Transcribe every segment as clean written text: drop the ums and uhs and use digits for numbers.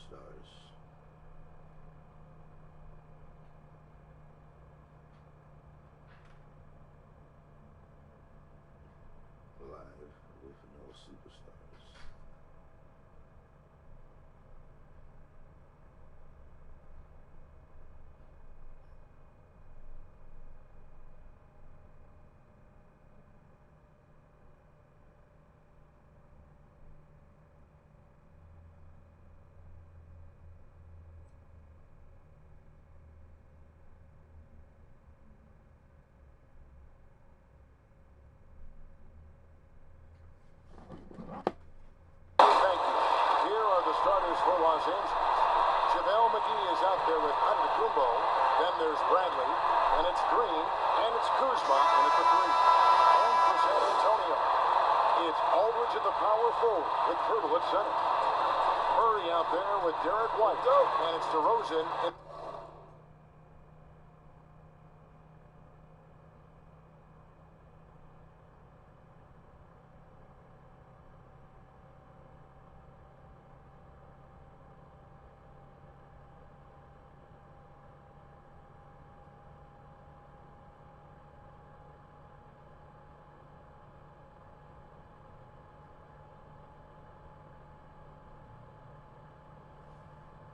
superstars. Live with no superstars. Starters for Los Angeles. JaVale McGee is out there with Antetokounmpo. Then there's Bradley, and it's Green, and it's Kuzma, and it's a three. And for San Antonio, it's Aldridge at the power forward with Pirtle at center. Murray out there with Derek White, and it's DeRozan.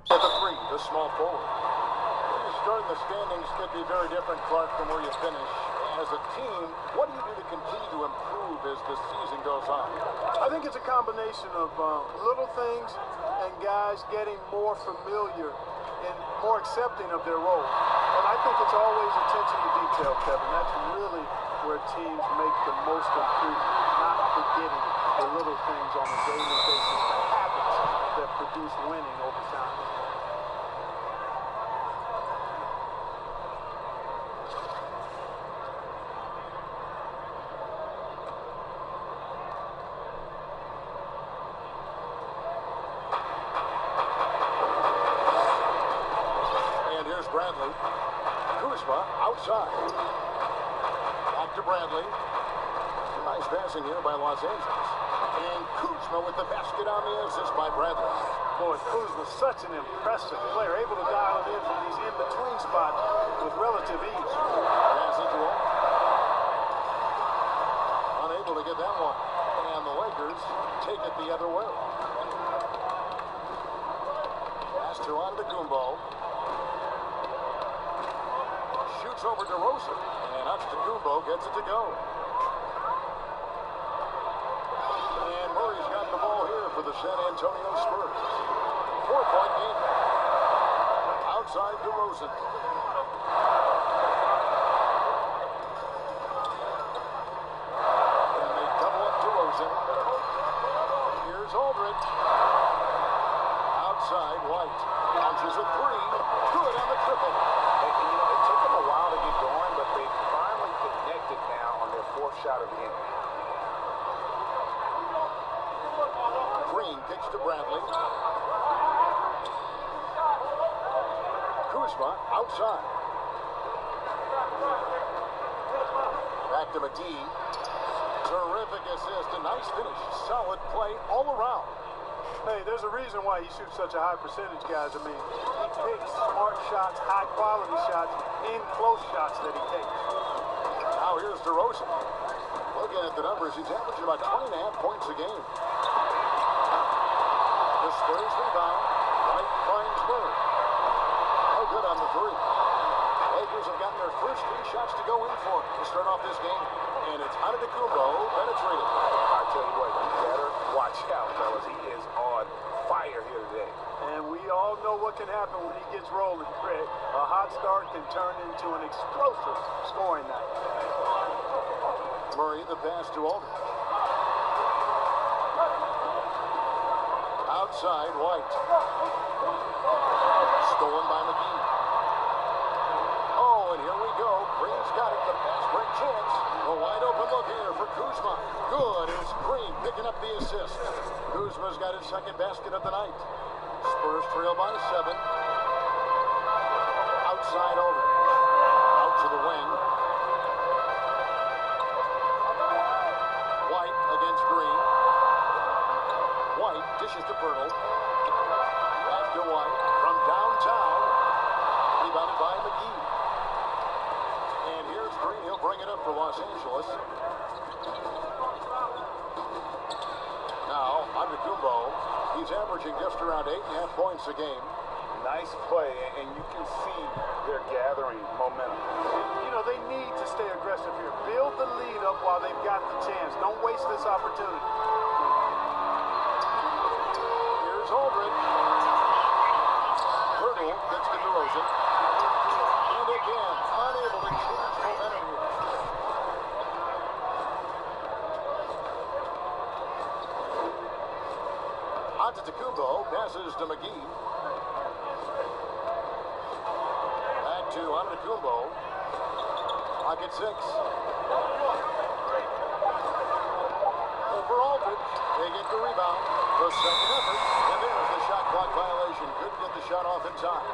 At the three, the small forward. Starting the standings could be very different, Clark, from where you finish. As a team, what do you do to continue to improve as the season goes on? I think it's a combination of little things and guys getting more familiar and more accepting of their role. And I think it's always attention to detail, Kevin. That's really where teams make the most improvement, not forgetting the little things on a daily basis, the habits that produce winning over time. Bradley. Kuzma outside. Back to Bradley. Nice passing here by Los Angeles. And Kuzma with the basket on the assist by Bradley. Boy, Kuzma's such an impressive player, able to dial it in from these in-between spots with relative ease. Pass it to him. Unable to get that one. And the Lakers take it the other way. Pass to Antetokounmpo. Shoots over DeRozan, and Antetokounmpo gets it to go. And Murray's got the ball here for the San Antonio Spurs. 4-point game. Outside DeRozan. And they double up DeRozan. Here's Aldridge. Outside White. Launches a three. Good on the triple. It took them a while to get going, but they finally connected now on their fourth shot of the game. Green kicks to Bradley. Kuzma outside. Back to McGee. Terrific assist, a nice finish. Solid play all around. Hey, there's a reason why he shoots such a high percentage, guys. I mean, he picks smart shots, high-quality shots, and close shots that he takes. Now here's DeRozan. Looking at the numbers, he's averaging about 20.5 points a game. The Spurs rebound. White finds Murray. No good on the three. Lakers have gotten their first three shots to go in for to start off this game. And it's Antetokounmpo penetrated. I tell you what, you better watch out, fellas. He is on fire here today. And we all know what can happen when he gets rolling, Craig. A hot start can turn into an explosive scoring night. Murray, the pass to Aldridge. Outside, White. Stolen by McGee. Oh, and here we go. Green's got it. The pass break chance. A wide open look here for Kuzma. Good is Green picking up the assist. Kuzma's got his second basket of the night. Spurs trail by 7. Outside Aldridge. Out to the wing. White against Green. White dishes to Pirtle. Back to Los Angeles. Now, Antetokounmpo. He's averaging just around 8.5 points a game. Nice play, and you can see they're gathering momentum. You know, they need to stay aggressive here. Build the lead up while they've got the chance. Don't waste this opportunity. Here's Aldridge. Hurdle gets to DeRozan. And again, unable to change momentum here. Antetokounmpo passes to McGee. Back to Antetokounmpo. Pocket 6. Over Aldridge. They get the rebound. The second effort. And there's the shot clock violation. Couldn't get the shot off in time.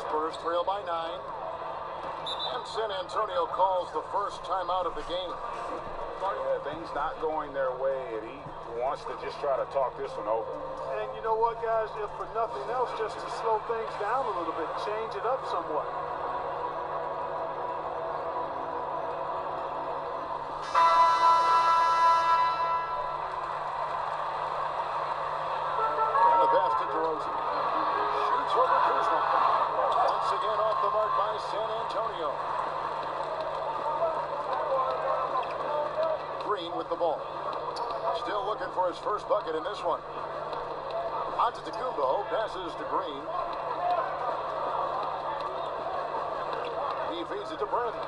Spurs trail by 9. And San Antonio calls the first timeout of the game. Yeah, things not going their way, and he wants to just try to talk this one over. And you know what, guys? If for nothing else, just to slow things down a little bit, change it up somewhat. And the pass to DeRozan. Shoots over Kuzma. Once again off the mark by San Antonio. Green with the ball. Still looking for his first bucket in this one. Antetokounmpo passes to Green. He feeds it to Bradley.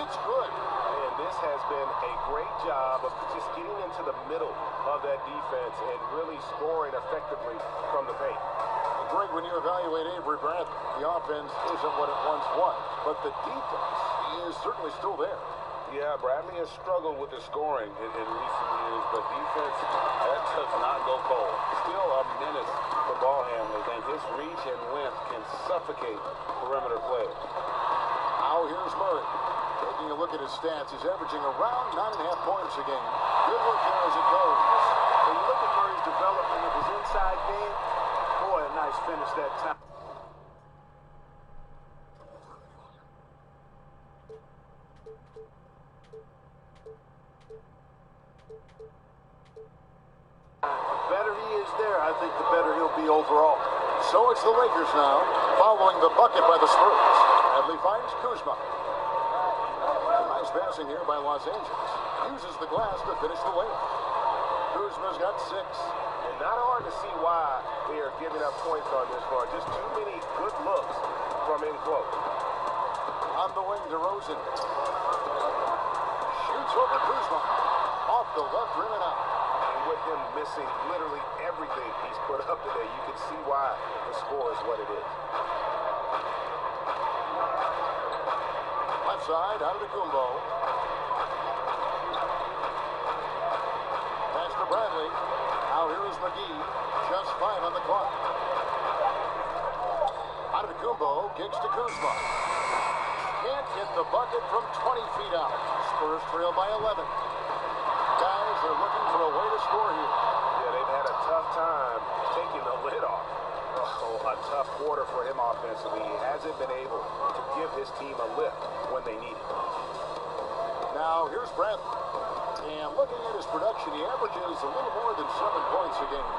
It's good. And this has been a great job of just getting into the middle of that defense and really scoring effectively from the paint. Greg, when you evaluate Avery Bradley, the offense isn't what it once was, but the defense is certainly still there. Yeah, Bradley has struggled with the scoring in recent years, but defense, that does not go cold. Still a menace for ball handlers, and his reach and length can suffocate perimeter players. Now here's Murray. Taking a look at his stats, he's averaging around 9.5 points a game. Good look there as it goes. When you look at Murray's development of his inside game, boy, a nice finish that time. The better he is there, I think the better he'll be overall. So it's the Lakers now, following the bucket by the Spurs. Bradley finds Kuzma. Nice passing here by Los Angeles. Uses the glass to finish the layup. Kuzma's got 6. And not hard to see why they are giving up points on this run. Just too many good looks from in close. On the wing, DeRozan. Shoots over Kuzma. Off the left rim and out. And with him missing literally everything he's put up today, you can see why the score is what it is. Left side, Antetokounmpo. Pass to Bradley. Now here is McGee. Just 5 on the clock. Antetokounmpo kicks to Kuzma. Can't get the bucket from 20 feet out. Spurs trail by 11. Guys are looking for a way to score here. Yeah, they've had a tough time taking the lid off. Oh, a tough quarter for him offensively. He hasn't been able to give his team a lift when they need it. Now here's Bradley. And looking at his production, he averages a little more than 7 points a game.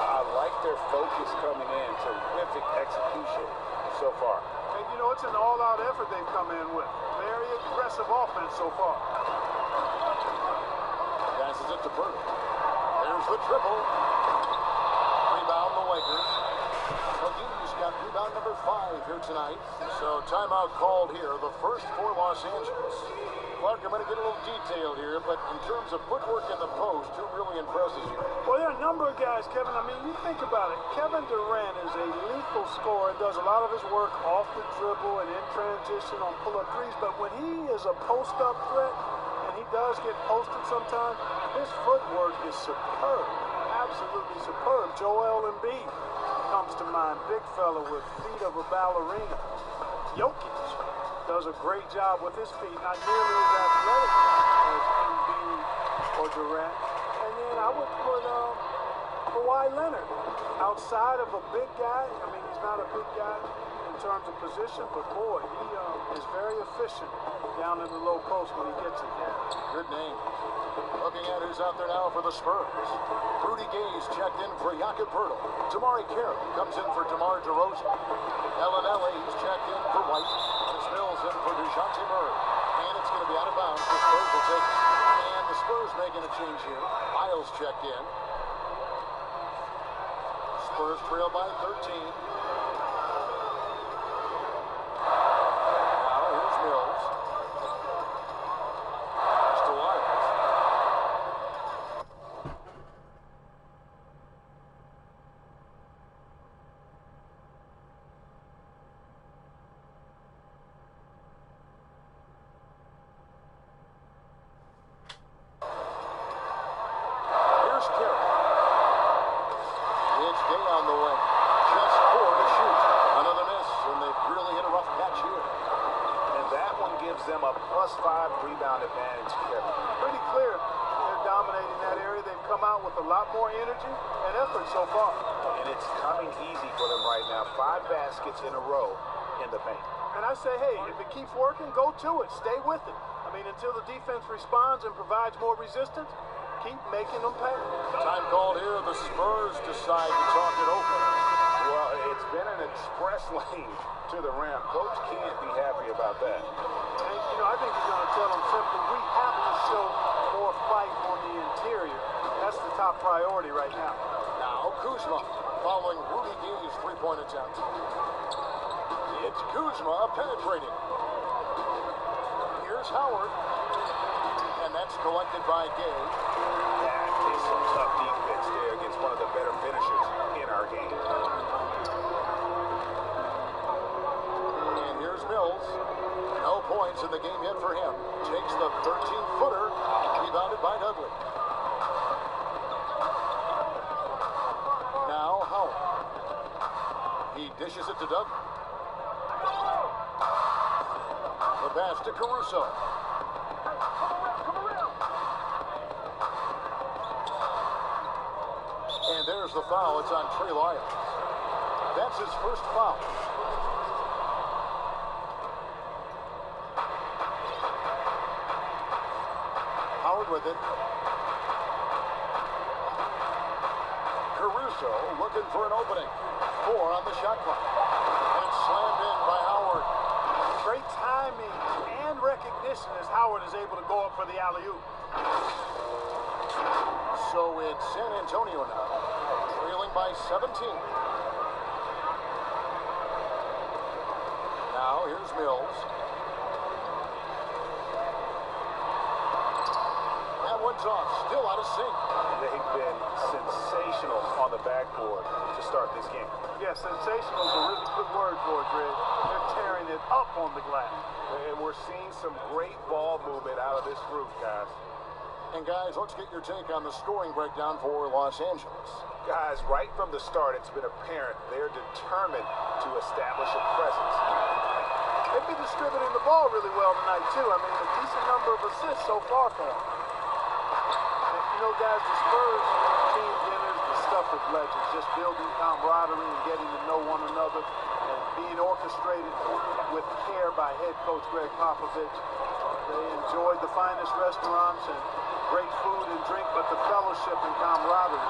I like their focus coming in. Terrific execution so far. And you know, it's an all-out effort they've come in with. Very aggressive offense so far. Passes it to Burton. There's the triple. Rebound the Lakers. McGee's got rebound number 5 here tonight. So timeout called here, the first for Los Angeles. Clark, I'm going to get a little detailed here, but in terms of footwork in the post, who really impresses you? Well, there are a number of guys, Kevin. I mean, you think about it. Kevin Durant is a lethal scorer and does a lot of his work off the dribble and in transition on pull-up threes. But when he is a post-up threat, and he does get posted sometimes, his footwork is superb. Absolutely superb. Joel Embiid comes to mind. Big fella with feet of a ballerina. Jokic does a great job with his feet. Not nearly as athletic as Embiid or Durant. And then I would put Kawhi Leonard outside of a big guy. I mean, he's not a big guy in in terms of position, but boy, he is very efficient down in the low post when he gets it there. Good name. Looking at who's out there now for the Spurs. Rudy Gay's checked in for Jakob Poeltl. Tamari Carey comes in for DeMar DeRozan. He's checked in for White. And Mills in for DeJounte Murray. And it's going to be out of bounds. The Spurs will take it. And the Spurs making a change here. Miles checked in. Spurs trail by 13. Now here's Mills. Pass to Wiles. Here's Carey. It's Gay on the way. Just 4 to shoot. Another miss, and they've really hit a rough patch here. And that one gives them a +5 rebound advantage, Kevin. Pretty clear. They're dominating that area. They've come out with a lot more energy and effort so far. And it's coming easy for them right now. 5 baskets in a row in the paint. And I say, hey, if it keeps working, go to it. Stay with it. I mean, until the defense responds and provides more resistance, keep making them pay. Time called here. The Spurs decide to talk it over. Well, it's been an express lane to the rim. Coach can't be happy about that. And, I think he's going to tell them simply, we have to show more fight on the interior. That's the top priority right now. Now Kuzma following Rudy Gay's three-point attempt. It's Kuzma penetrating. Here's Howard. And that's collected by Gay. That is some tough defense there against one of the better finishers in our game. And here's Mills. No points in the game yet for him. Takes the 13-footer. Rebounded by Dudley. Now Howard. He dishes it to Dudley. The pass to Caruso. And there's the foul. It's on Trey Lyles. That's his first foul. Howard with it. Caruso looking for an opening. 4 on the shot clock. And slammed in by Howard. Great timing and recognition as Howard is able to go up for the alley-oop. So it's San Antonio now, trailing by 17. Now here's Mills. That one's off, still out of sync. They've been sensational on the backboard to start this game. Yeah, sensational is a really good word for it, Greg. They're tearing it up on the glass. And we're seeing some great ball movement out of this group, guys. And guys, let's get your take on the scoring breakdown for Los Angeles. Guys, right from the start, it's been apparent they're determined to establish a presence. They've been distributing the ball really well tonight, too. I mean, a decent number of assists so far for them. And, guys, the Spurs team dinners, the stuff of legends, just building camaraderie and getting to know one another and being orchestrated with care by head coach Greg Popovich. They enjoyed the finest restaurants and great food and drink, but the fellowship and camaraderie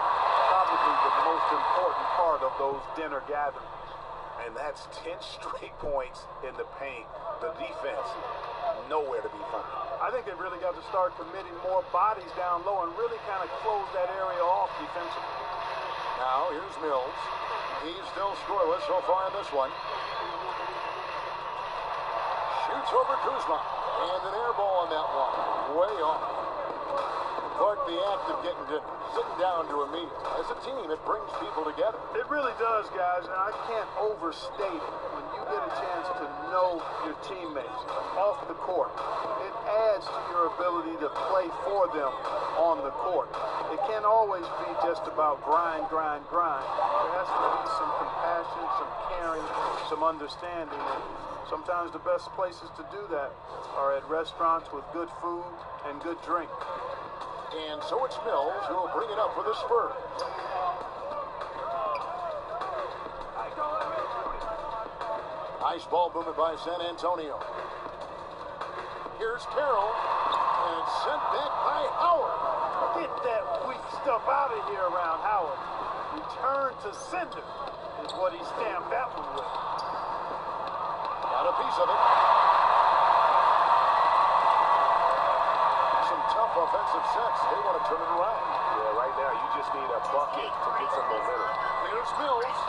probably the most important part of those dinner gatherings. And that's 10 straight points in the paint. The defense, nowhere to be found. I think they've really got to start committing more bodies down low and really kind of close that area off defensively. Now here's Mills. He's still scoreless so far in this one. Shoots over Kuzma. And an air ball on that one. Way off. But the act of getting dinner, sitting down to a meal. As a team, it brings people together. It really does, guys, and I can't overstate it. When you get a chance to know your teammates off the court, it adds to your ability to play for them on the court. It can't always be just about grind, grind, grind. There has to be some compassion, some caring, some understanding. And sometimes the best places to do that are at restaurants with good food and good drink. And so it's Mills who will bring it up for the Spurs. Nice ball movement by San Antonio. Here's Carroll, and sent back by Howard. Get that weak stuff out of here around Howard. Return to sender is what he stamped that one with. Got a piece of it. Some tough offensive sets. They want to turn it around. Yeah, right now you just need a bucket to get some momentum. Here's Mills.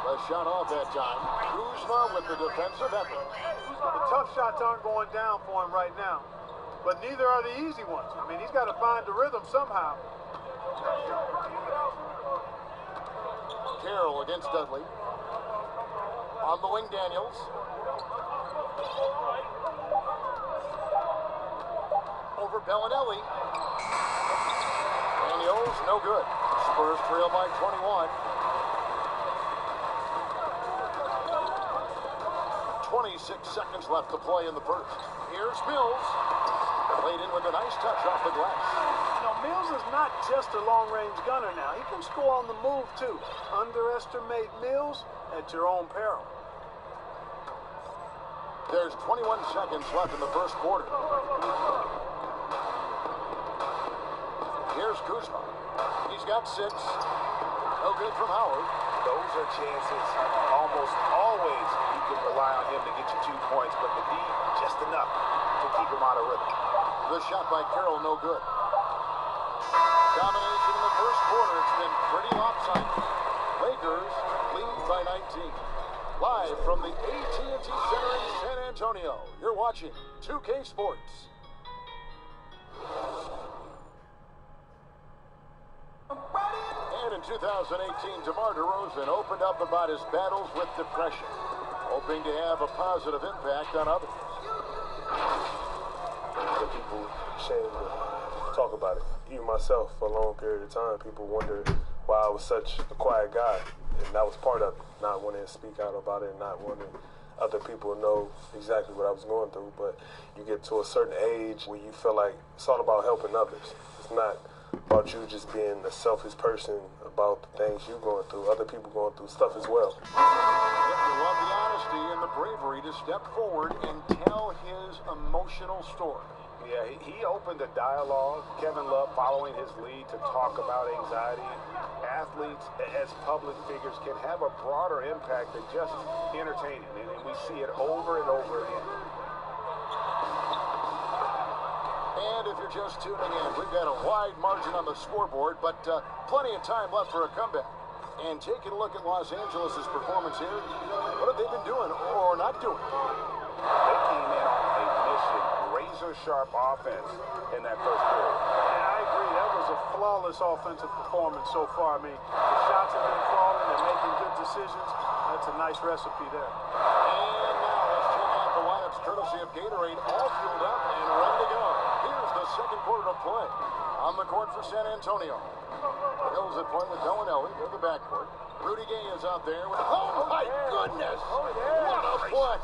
The shot off that time. Kuzma with the defensive effort. The tough shots aren't going down for him right now. But neither are the easy ones. I mean, he's got to find the rhythm somehow. Carroll against Dudley. On the wing, Daniels. Over Bellinelli. Daniels, no good. Spurs trail by 21. 26 seconds left to play in the first. Here's Mills. Played in with a nice touch off the glass. You know, Mills is not just a long-range gunner now. He can score on the move, too. Underestimate Mills at your own peril. There's 21 seconds left in the first quarter. Here's Kuzma. He's got 6. No good from Howard. Those are chances almost always you can rely on him to get you 2 points, but the D, just enough to keep him out of rhythm. The shot by Carroll, no good. Domination in the first quarter. It's been pretty lopsided. Lakers lead by 19. Live from the AT&T Center in San Antonio, you're watching 2K Sports. And in 2018, DeMar DeRozan opened up about his battles with depression, hoping to have a positive impact on others. The people ashamed to talk about it. Even myself, for a long period of time, people wondered why I was such a quiet guy. And that was part of it, not wanting to speak out about it, not wanting other people to know exactly what I was going through. But you get to a certain age where you feel like it's all about helping others. It's not about you just being a selfish person about the things you're going through. Other people going through stuff as well. You love the honesty and the bravery to step forward and tell his emotional story. Yeah, he opened a dialogue, Kevin Love following his lead to talk about anxiety. Athletes, as public figures, can have a broader impact than just entertaining, and we see it over and over again. And if you're just tuning in, we've got a wide margin on the scoreboard, but plenty of time left for a comeback. And taking a look at Los Angeles' performance here, what have they been doing or not doing? They came in on a mission, razor-sharp offense in that first period. And I agree, that was a flawless offensive performance so far. I mean, the shots have been falling, they're making good decisions. That's a nice recipe there. And now let's check out the lineups courtesy of Gatorade, all fueled up and ready to go. Here's the second quarter of play. On the court for San Antonio. Hills at point with Bellinelli. They're the backcourt. Rudy Gay is out there with, oh my goodness! What a play!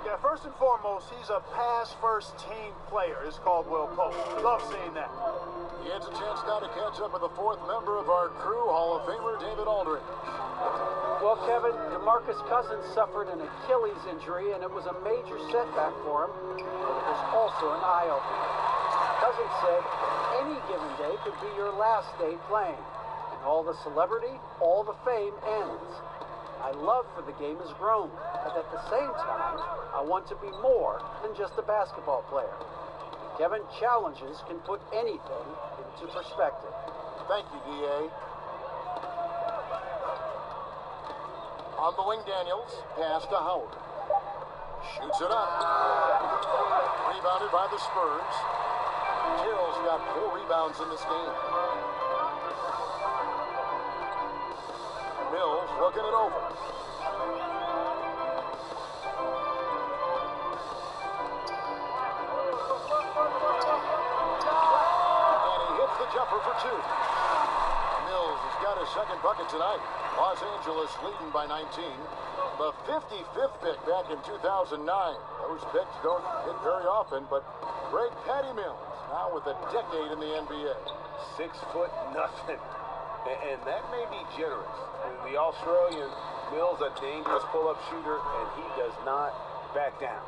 Yeah, first and foremost, he's a pass-first team player. It's Caldwell Pope. Love seeing that. He has a chance now to catch up with the fourth member of our crew, Hall of Famer David Aldridge. Well, Kevin, DeMarcus Cousins suffered an Achilles injury, and it was a major setback for him, but it was also an eye-opener. Cousins said, any given day could be your last day playing. And all the celebrity, all the fame ends. My love for the game has grown, but at the same time, I want to be more than just a basketball player. Kevin, challenges can put anything into perspective. Thank you, D.A. On the wing, Daniels. Pass to Howard. Shoots it up. Rebounded by the Spurs. Carroll's got 4 rebounds in this game. Mills looking it over. And he hits the jumper for 2. Mills has got his second bucket tonight. Los Angeles leading by 19. The 55th pick back in 2009. Those picks don't hit very often, but Greg Patty Mills now with a decade in the NBA. 6'0", and that may be generous. The Australian Mills, a dangerous pull-up shooter, and he does not back down.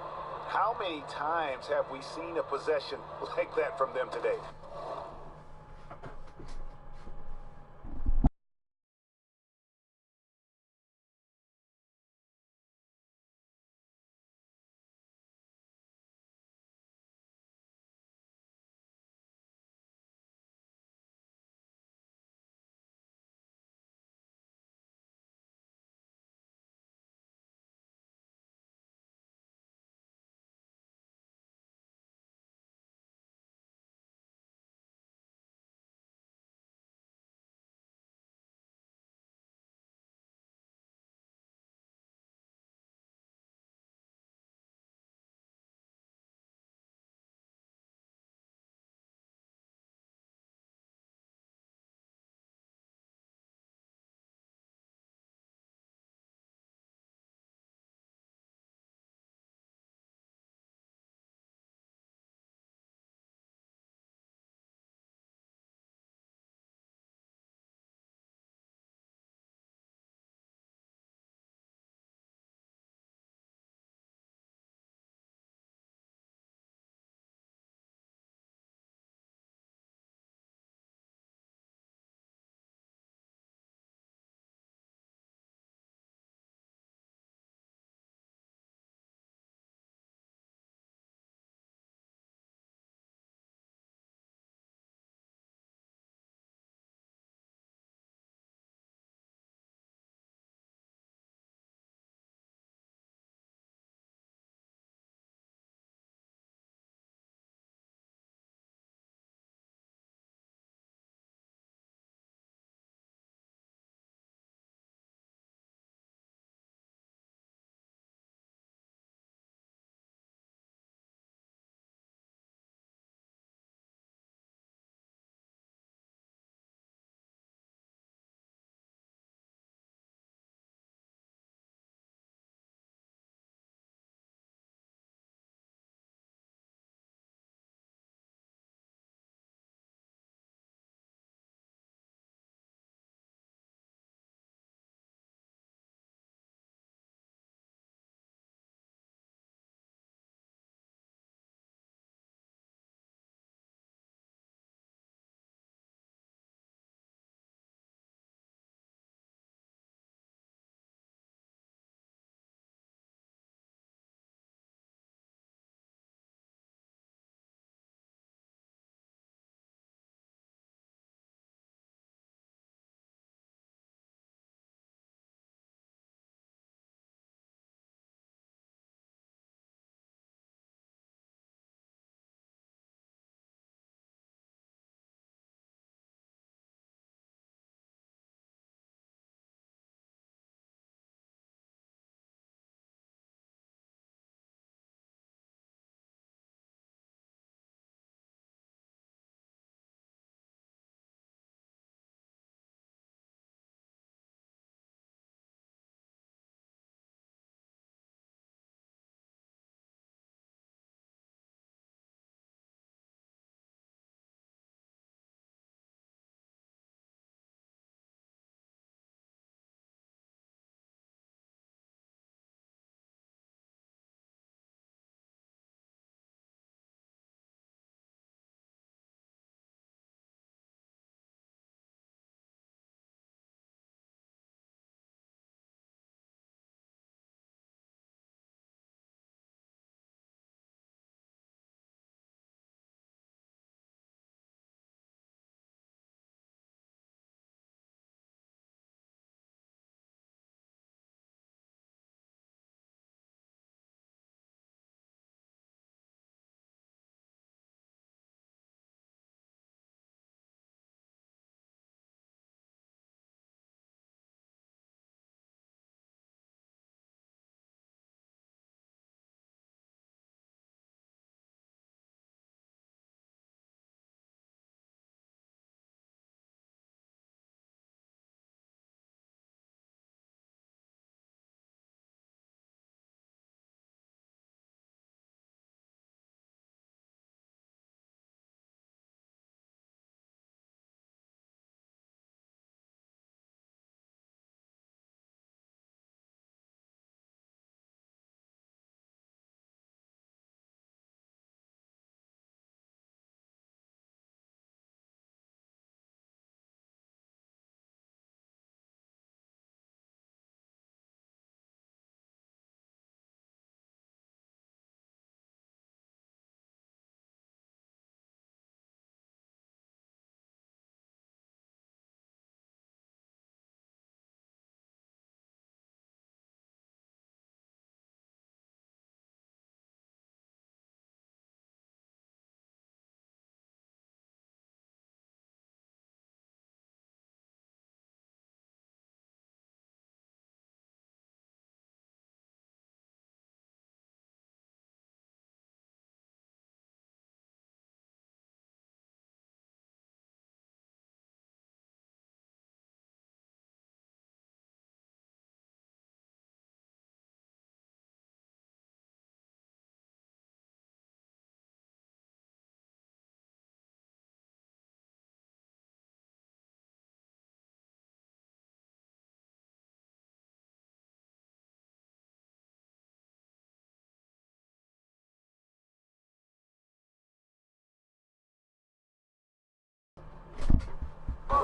How many times have we seen a possession like that from them today?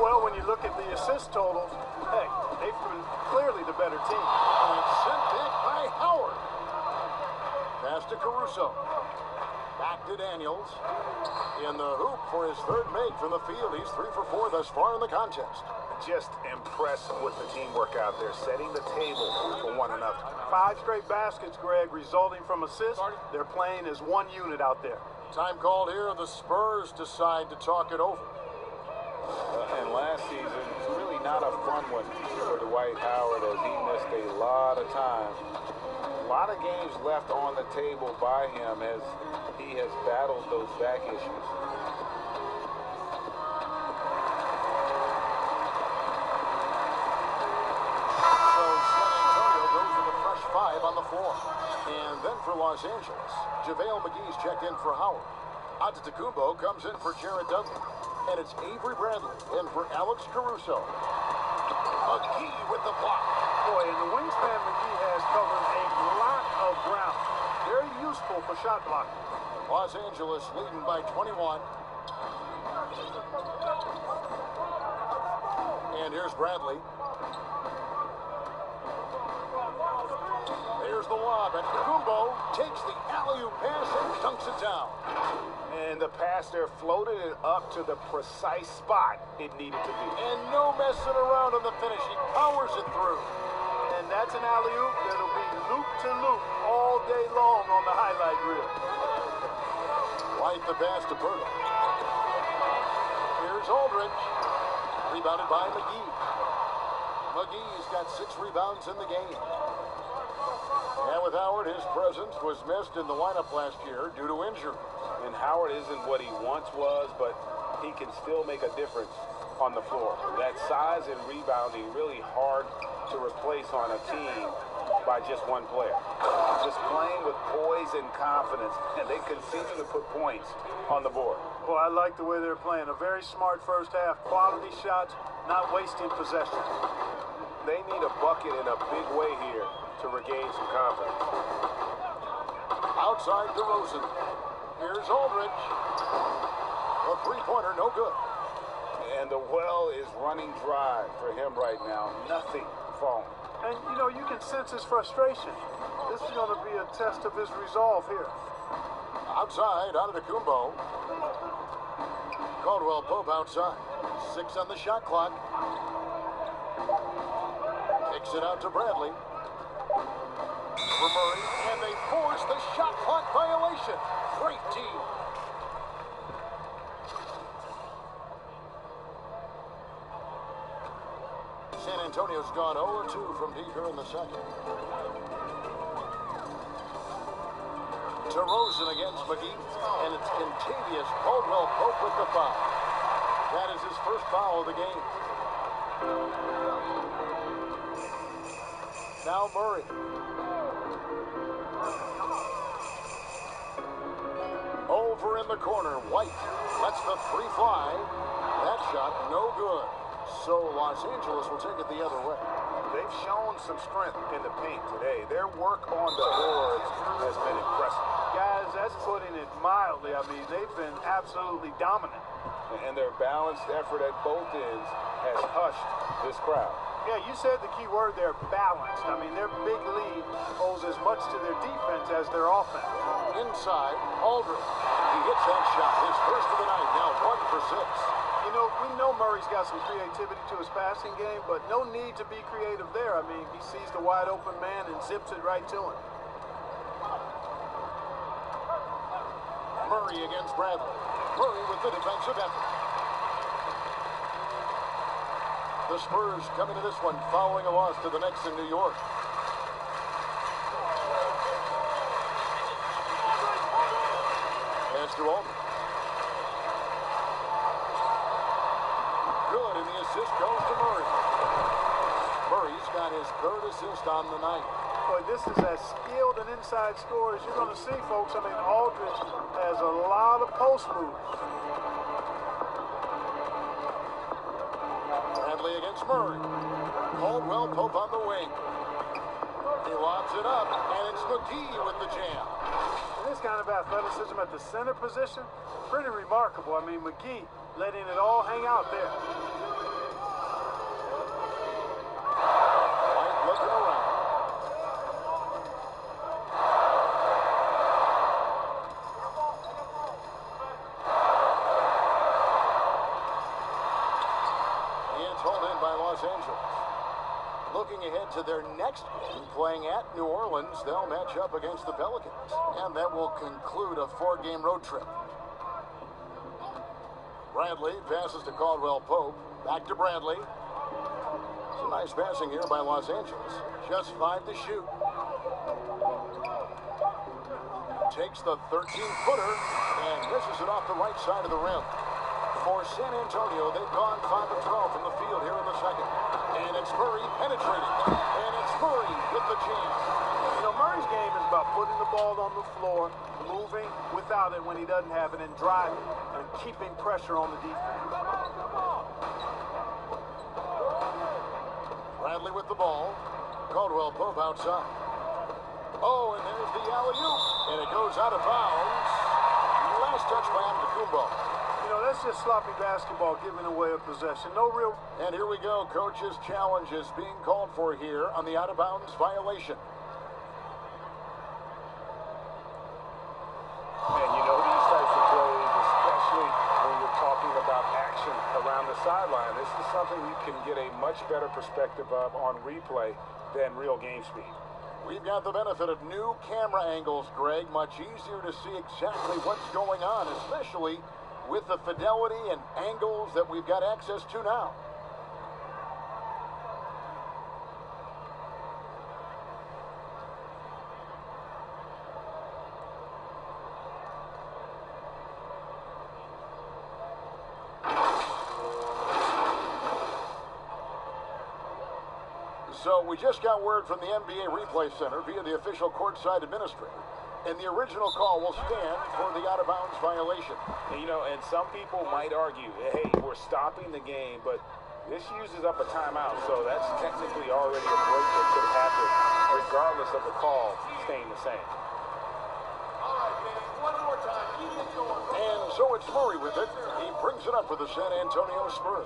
Well, when you look at the assist totals, hey, they've been clearly the better team. And sent back by Howard. Pass to Caruso. Back to Daniels. In the hoop for his third make from the field. He's 3 for 4 thus far in the contest. Just impressed with the teamwork out there, setting the table for one another. 5 straight baskets, Greg, resulting from assists. They're playing as one unit out there. Time called here. The Spurs decide to talk it over. And last season, it's really not a fun one for Dwight Howard as he missed a lot of time. A lot of games left on the table by him as he has battled those back issues. So San Antonio goes with a fresh 5 on the floor. And then for Los Angeles, JaVale McGee's checked in for Howard. Antetokounmpo comes in for Jared Dudley. And it's Avery Bradley in for Alex Caruso. McGee with the block. Boy, and the wingspan McGee has covered a lot of ground. Very useful for shot blocking. Los Angeles leading by 21. And here's Bradley. There's the lob, and Kumbo takes the alley-oop pass and dunks it down. And the pass there floated it up to the precise spot it needed to be. And no messing around on the finish. He powers it through. And that's an alley-oop that'll be loop-to-loop all day long on the highlight reel. White the pass to Berto. Here's Aldridge. Rebounded by McGee. McGee's got 6 rebounds in the game. And with Howard, his presence was missed in the lineup last year due to injury. And Howard isn't what he once was, but he can still make a difference on the floor. That size and rebounding really hard to replace on a team by just one player. Just playing with poise and confidence, and they continue to put points on the board. Boy, I like the way they're playing. A very smart first half. Quality shots, not wasting possessions. They need a bucket in a big way here to regain some confidence. Outside DeRozan. Here's Aldridge. A three-pointer, no good. And the well is running dry for him right now. Nothing falling. And, you know, you can sense his frustration. This is going to be a test of his resolve here. Outside, Antetokounmpo. Caldwell Pope outside. 6 on the shot clock. Kicks it out to Bradley. For Murray, and they force the shot clock violation. Great team. San Antonio's gone 0-2 from deep here in the second. DeRozan against McGee, and it's Kentavious Caldwell Pope with the foul. That is his first foul of the game. Now Murray. Over in the corner, White lets the 3 fly. That shot no good. So Los Angeles will take it the other way. They've shown some strength in the paint today. Their work on the boards has been impressive. Guys, that's putting it mildly. I mean, they've been absolutely dominant. And their balanced effort at both ends has hushed this crowd. Yeah, you said the key word there, balanced. I mean, their big lead owes as much to their defense as their offense. Inside, Aldridge. He hits that shot. His first of the night, now 1 for 6. You know, we know Murray's got some creativity to his passing game, but no need to be creative there. I mean, he sees the wide open man and zips it right to him. Murray against Bradley. Murray with the defensive effort. The Spurs coming to this one following a loss to the Knicks in New York. Pass to Aldridge. Good, and the assist goes to Murray. Murray's got his 3rd assist on the night. Boy, this is as skilled an inside scorer as you're going to see, folks. I mean, Aldridge has a lot of post moves. Bradley against Murray. Caldwell Pope on the wing. He lobs it up, and it's McGee with the jam. And this kind of athleticism at the center position, pretty remarkable. I mean, McGee letting it all hang out there. looking ahead to their next game, playing at New Orleans. They'll match up against the Pelicans, and that will conclude a 4-game road trip. Bradley passes to Caldwell Pope. Back to Bradley. Some nice passing here by Los Angeles. Just 5 to shoot. Takes the 13-footer and misses it off the right side of the rim. For San Antonio, they've gone 5 of 12 from the field here in the second. And it's Murray penetrating. And it's Murray with the chance. You know, Murray's game is about putting the ball on the floor, moving without it when he doesn't have it, and driving and keeping pressure on the defense. Bradley with the ball. Caldwell Pope outside. Oh, and there's the alley-oop. And it goes out of bounds. Last touch by Antetokounmpo. You know, that's just sloppy basketball, giving away a possession. No real... And here we go. Coach's challenge is being called for here on the out-of-bounds violation. And you know these types of plays, especially when you're talking about action around the sideline, this is something you can get a much better perspective of on replay than real game speed. We've got the benefit of new camera angles, Greg. Much easier to see exactly what's going on, especially with the fidelity and angles that we've got access to now. So we just got word from the NBA Replay Center via the official courtside administrator, and the original call will stand for the out-of-bounds violation. You know, and some people might argue, hey, we're stopping the game, but this uses up a timeout, so that's technically already a break that could happen, regardless of the call staying the same. All right, man, one more time. Keep it going. And so it's Murray with it. He brings it up for the San Antonio Spurs.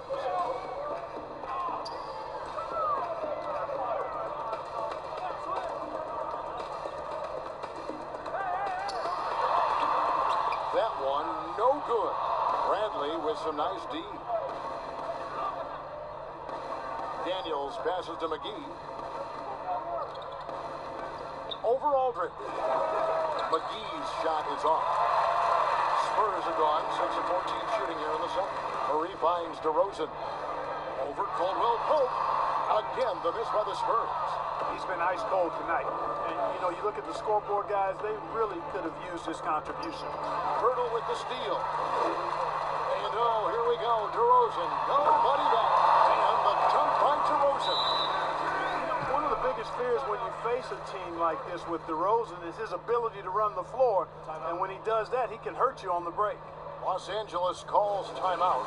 That one, no good. Bradley with some nice D. Daniels passes to McGee. Over Aldridge. McGee's shot is off. Spurs are gone 6 of 14 shooting here in the second. Murray finds DeRozan. Over Caldwell Pope. Again, the miss by the Spurs. He's been ice cold tonight. And, you know, you look at the scoreboard, guys, they really could have used his contribution. Hurdle with the steal. And, oh, here we go. DeRozan. Nobody back. And the dunk by DeRozan. You know, one of the biggest fears when you face a team like this with DeRozan is his ability to run the floor. And when he does that, he can hurt you on the break. Los Angeles calls timeout.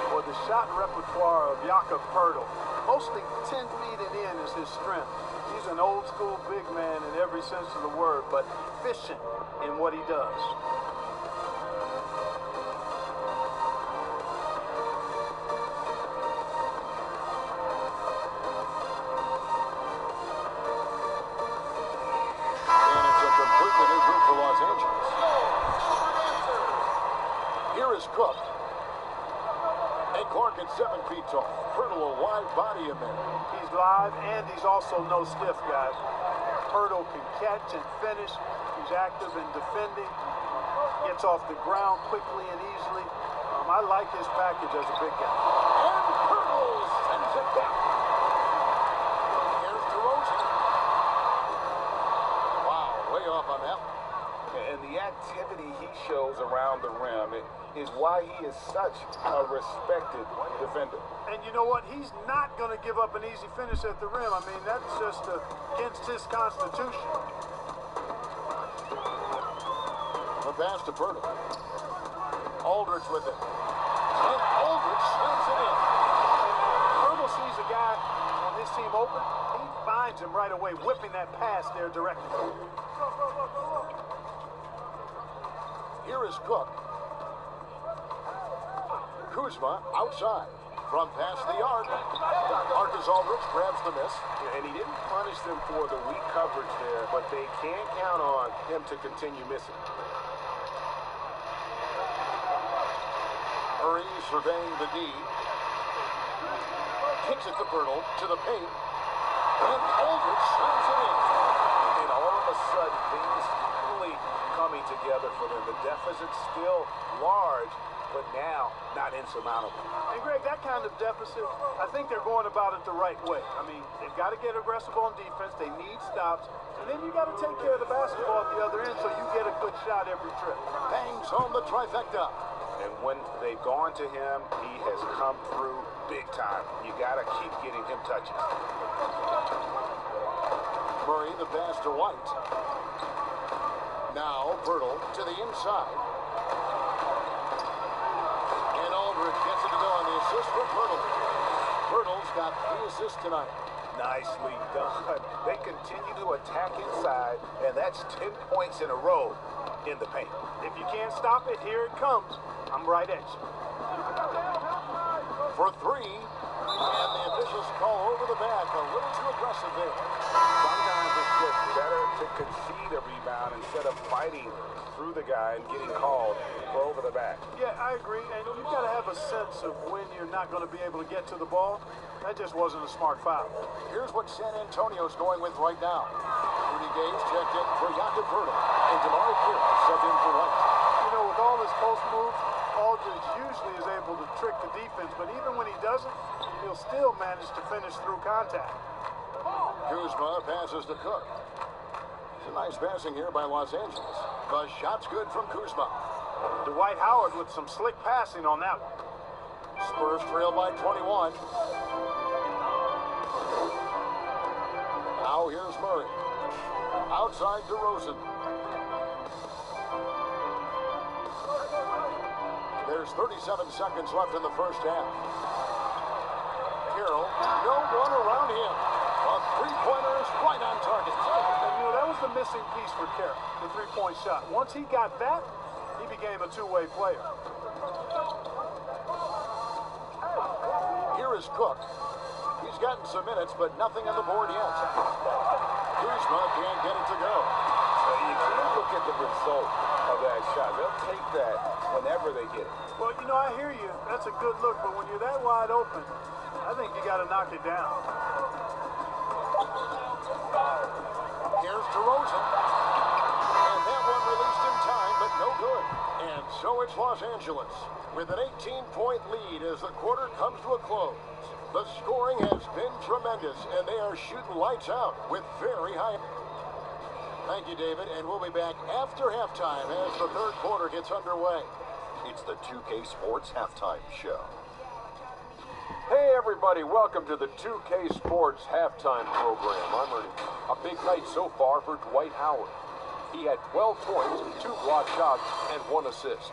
For the shot repertoire of Jakob Poeltl, mostly 10 feet and in is his strength. He's an old-school big man in every sense of the word, but efficient in what he does. And it's a completely new group for Los Angeles. Here is Cook. And Clark at 7 feet tall. Poeltl a wide body in there. He's live, and he's also no stiff, guys. Poeltl can catch and finish. He's active in defending. Gets off the ground quickly and easily. I like his package as a big guy. And Poeltl sends it down. Here's DeRozan. Wow, way off on that one. And the activity he shows around the rim is why he is such a respected defender. And you know what? He's not going to give up an easy finish at the rim. I mean, that's just against his constitution. The pass to Poeltl. Aldridge with it. And Aldridge slams it in. Poeltl sees a guy on his team open. He finds him right away, whipping that pass there directly. Here is Cook. Kuzma outside from past the arc. Marcus Aldridge grabs the miss. And he didn't punish them for the weak coverage there, but they can't count on him to continue missing. Murray surveying the D. Kicks it to Bertle, to the paint. And Aldridge slams it in. And all of a sudden, things really coming together for them. The deficit's still large, but now not insurmountable. And Greg, that kind of deficit, I think they're going about it the right way. I mean, they've got to get aggressive on defense. They need stops. And then you got to take care of the basketball at the other end so you get a good shot every trip. Bangs home the trifecta. And when they've gone to him, he has come through big time. You got to keep getting him touches. Murray, the pass to White. Now Bertle to the inside. And Aldridge gets it to go on the assist from Bertle. Bertle's got 3 assists tonight. Nicely done. They continue to attack inside, and that's 10 points in a row in the paint. If you can't stop it, here it comes. I'm right at you. For 3, and the officials call over the back. A little too aggressive there. Sometimes it's just better to concede a rebound instead of fighting through the guy and getting called for over the back. Yeah, I agree. And you've got to have a sense of when you're not going to be able to get to the ball. That just wasn't a smart foul. Here's what San Antonio's going with right now. Rudy Gage checked in for Jakob Bertle. And DeMar Pierce subbed in for White. You know, with all his post moves, Aldridge usually is able to trick the defense, but even when he doesn't, he'll still manage to finish through contact. Kuzma passes to Cook. It's a nice passing here by Los Angeles. The shot's good from Kuzma. Dwight Howard with some slick passing on that one. Spurs trail by 21. Now here's Murray. Outside DeRozan. There's 37 seconds left in the first half. Carroll, no one around him. A three-pointer is right on target. And you know, that was the missing piece for Carroll, the three-point shot. Once he got that, he became a two-way player. Here is Cook. He's gotten some minutes, but nothing on the board yet. Kuzma can't get it to go. So you can't look at the result of that shot. They'll take that whenever they get it. Well, you know, I hear you. That's a good look, but when you're that wide open, I think you got to knock it down. Here's DeRozan. And that one released in time, but no good. And so it's Los Angeles with an 18-point lead as the quarter comes to a close. The scoring has been tremendous, and they are shooting lights out with very high. Thank you, David, and we'll be back after halftime as the third quarter gets underway. It's the 2K Sports Halftime Show. Hey everybody, welcome to the 2K Sports Halftime Program. I'm Ernie. A big night so far for Dwight Howard. He had 12 points, 2 block shots, and 1 assist.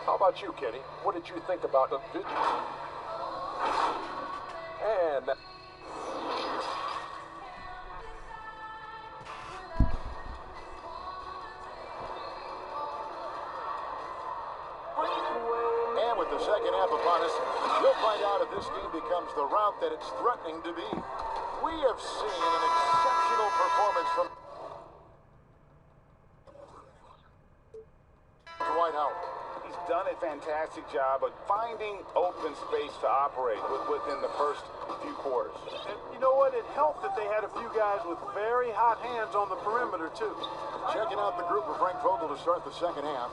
How about you, Kenny? What did you think about the video? And that... And with the second half upon us, we'll find out if this team becomes the route that it's threatening to be. We have seen an exceptional performance from Dwight Howard. He's done a fantastic job of finding open space to operate within the first few quarters. And you know what? It helped that they had a few guys with very hot hands on the perimeter, too. Checking out the group of Frank Vogel to start the second half.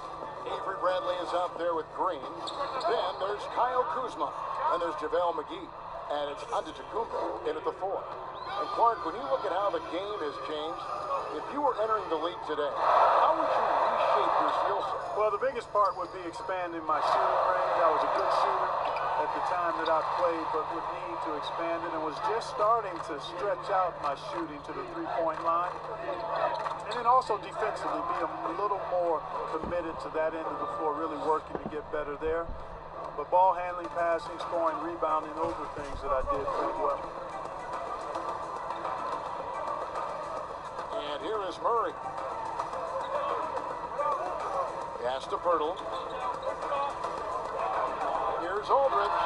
Avery Bradley is out there with Green. Then there's Kyle Kuzma. And there's JaVale McGee. And it's Antetokounmpo in at the 4. And Clark, when you look at how the game has changed, if you were entering the league today, how would you reshape your skill set? Well, the biggest part would be expanding my shooting range. I was a good shooter at the time that I played, but would need to expand it and was just starting to stretch out my shooting to the three-point line. And then also defensively be a little more committed to that end of the floor, really working to get better there. But ball handling, passing, scoring, rebounding, those are things that I did pretty well. And here is Murray. Pass to Bertle. Here's Aldridge.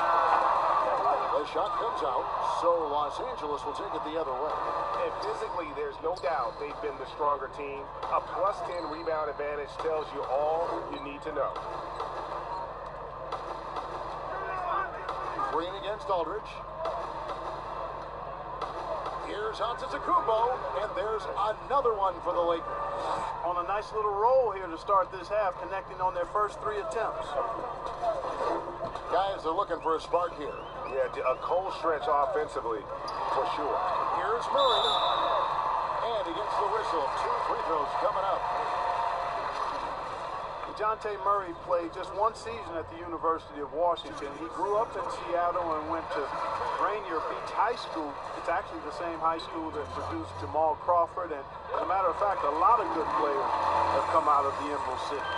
The shot comes out, so Los Angeles will take it the other way. And physically, there's no doubt they've been the stronger team. A +10 rebound advantage tells you all you need to know. Green against Aldridge. Here's Antetokounmpo, and there's another one for the Lakers. On a nice little roll here to start this half, connecting on their first 3 attempts. Guys are looking for a spark here. Yeah, a cold stretch offensively, for sure. Here's Murray. And he gets the whistle. 2 free throws coming up. DeJounte Murray played just 1 season at the University of Washington. He grew up in Seattle and went to Rainier Beach High School. It's actually the same high school that produced Jamal Crawford. And as a matter of fact, a lot of good players have come out of the Emerald City.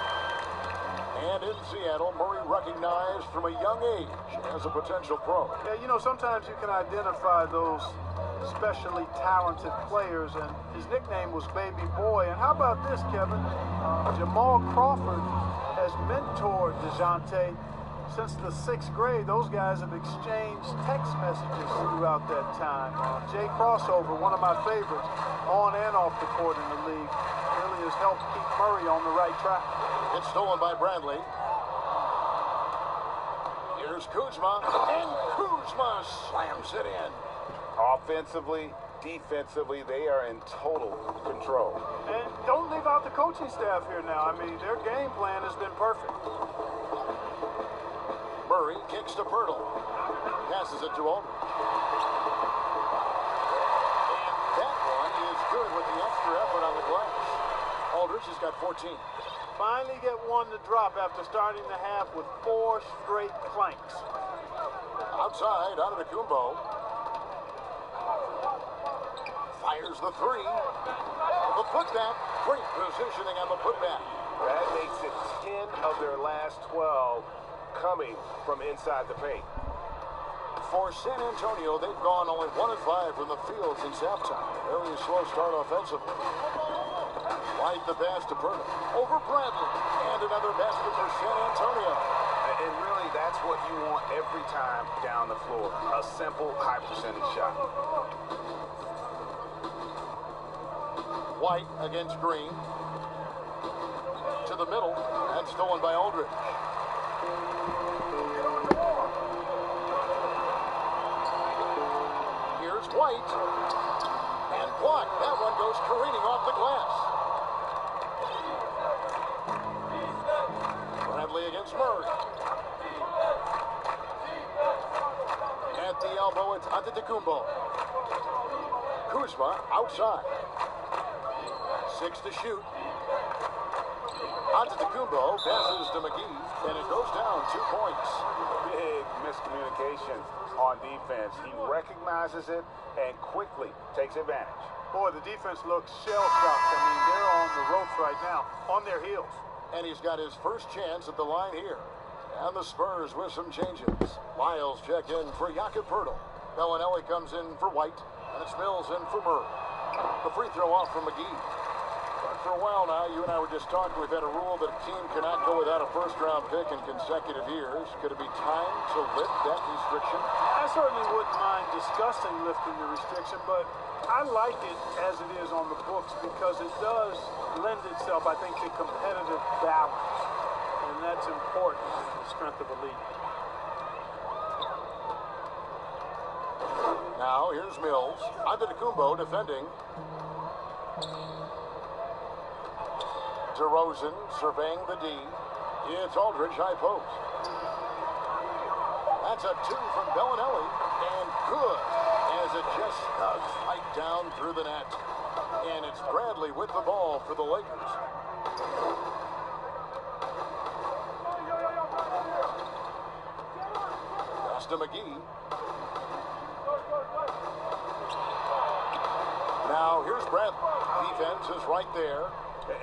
And in Seattle, Murray recognized from a young age as a potential pro. Yeah, you know, sometimes you can identify those especially talented players, and his nickname was Baby Boy. And how about this, Kevin? Jamal Crawford has mentored DeJounte since the 6th grade. Those guys have exchanged text messages throughout that time. Jay Crossover, one of my favorites, on and off the court in the league, really has helped keep Murray on the right track. It's stolen by Bradley. Here's Kuzma, and Kuzma slams it in. Offensively, defensively, they are in total control. And don't leave out the coaching staff here now. I mean, their game plan has been perfect. Murray kicks to Pirtle. Passes it to Aldridge. And that one is good with the extra effort on the glass. Aldridge has got 14. Finally get one to drop after starting the half with 4 straight clanks. Outside, Antetokounmpo. Fires the 3. The putback. Great positioning on the putback. That makes it 10 of their last 12 coming from inside the paint. For San Antonio, they've gone only 1 of 5 from the field since halftime. Very slow start offensively. White the pass to Pirtle. Over Bradley. And another basket for San Antonio. And really, that's what you want every time down the floor. A simple, high-percentage shot. White against Green. To the middle. And stolen by Aldridge. Here's White. And blocked. That one goes careening off the glass. Bradley against Murray. At the elbow, it's Antetokounmpo. Kuzma outside. 6 to shoot. Antetokounmpo passes to McGee, and it goes down 2 points. Big miscommunication on defense. He recognizes it and quickly takes advantage. Boy, the defense looks shell-shocked. I mean, they're on the ropes right now, on their heels. And he's got his first chance at the line here. And the Spurs with some changes. Miles check in for Jakob Pirtle. Bellinelli comes in for White, and it's Mills in for Murray. The free throw off from McGee. But for a while now, you and I were just talking, we've had a rule that a team cannot go without a first-round pick in consecutive years. Could it be time to lift that restriction? I certainly wouldn't mind discussing lifting the restriction, but I like it as it is on the books because it does lend itself, I think, to competitive balance. And that's important in the strength of a league. Now, here's Mills. Antetokounmpo defending. DeRozan surveying the D. It's Aldridge high post. That's a 2 from Bellinelli. And good as it just snugs right down through the net. And it's Bradley with the ball for the Lakers. Pass to McGee. Now here's Bradley. Defense is right there.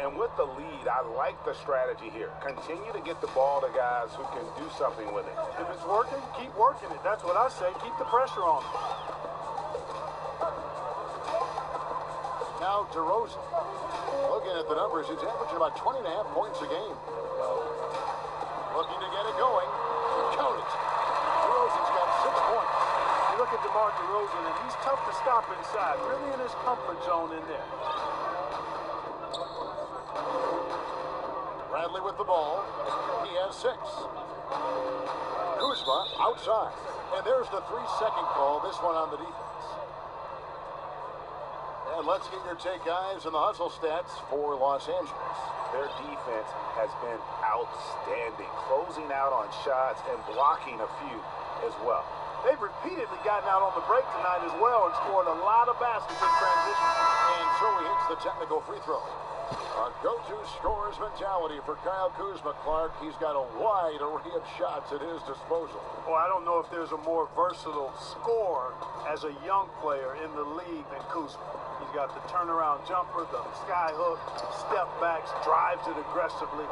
And with the lead, I like the strategy here. Continue to get the ball to guys who can do something with it. If it's working, keep working it. That's what I say. Keep the pressure on them. Now DeRozan. Looking at the numbers, he's averaging about 20.5 points a game. Looking to get it going. Count it. DeRozan's got 6 points. You look at DeMar DeRozan, and he's tough to stop inside. Really in his comfort zone in there. Bradley with the ball. He has 6. Kuzma outside. And there's the 3-second call, this one on the defense. And let's get your take, guys, on the hustle stats for Los Angeles. Their defense has been outstanding, closing out on shots and blocking a few as well. They've repeatedly gotten out on the break tonight as well and scored a lot of baskets in transition. And so he hits the technical free throw. A go-to scores mentality for Kyle Kuzma. Clark, he's got a wide array of shots at his disposal. Well, I don't know if there's a more versatile scorer as a young player in the league than Kuzma. He's got the turnaround jumper, the sky hook, step backs, drives it aggressively.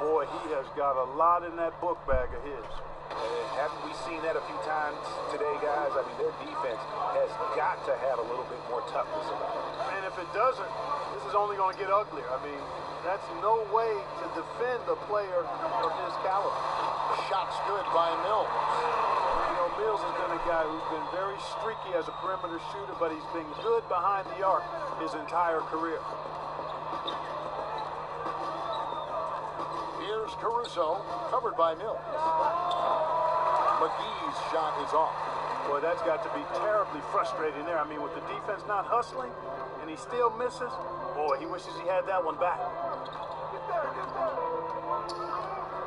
Boy, he has got a lot in that book bag of his. And haven't we seen that a few times today, guys? I mean, their defense has got to have a little bit more toughness about it. And if it doesn't, this is only going to get uglier. I mean, that's no way to defend a player of his caliber. Shots good by Mills. You know, Mills has been a guy who's been very streaky as a perimeter shooter, but he's been good behind the arc his entire career. Here's Caruso, covered by Mills. McGee's shot is off. Boy, that's got to be terribly frustrating there. I mean, with the defense not hustling, and he still misses, boy, he wishes he had that one back.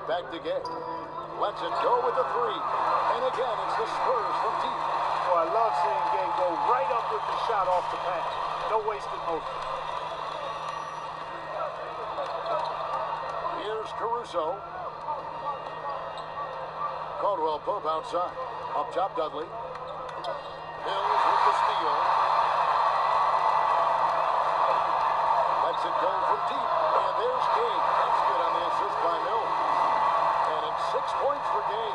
Back to Gay. Lets it go with the three. And again, it's the Spurs from deep. Boy, I love seeing Gay go right up with the shot off the pass. No wasted motion. Here's Caruso. Caldwell Pope outside. Up top, Dudley. Mills with the steal. Lets it go from deep. And there's Gay. That's good on the assist by Mills. And it's 6 points for Gay.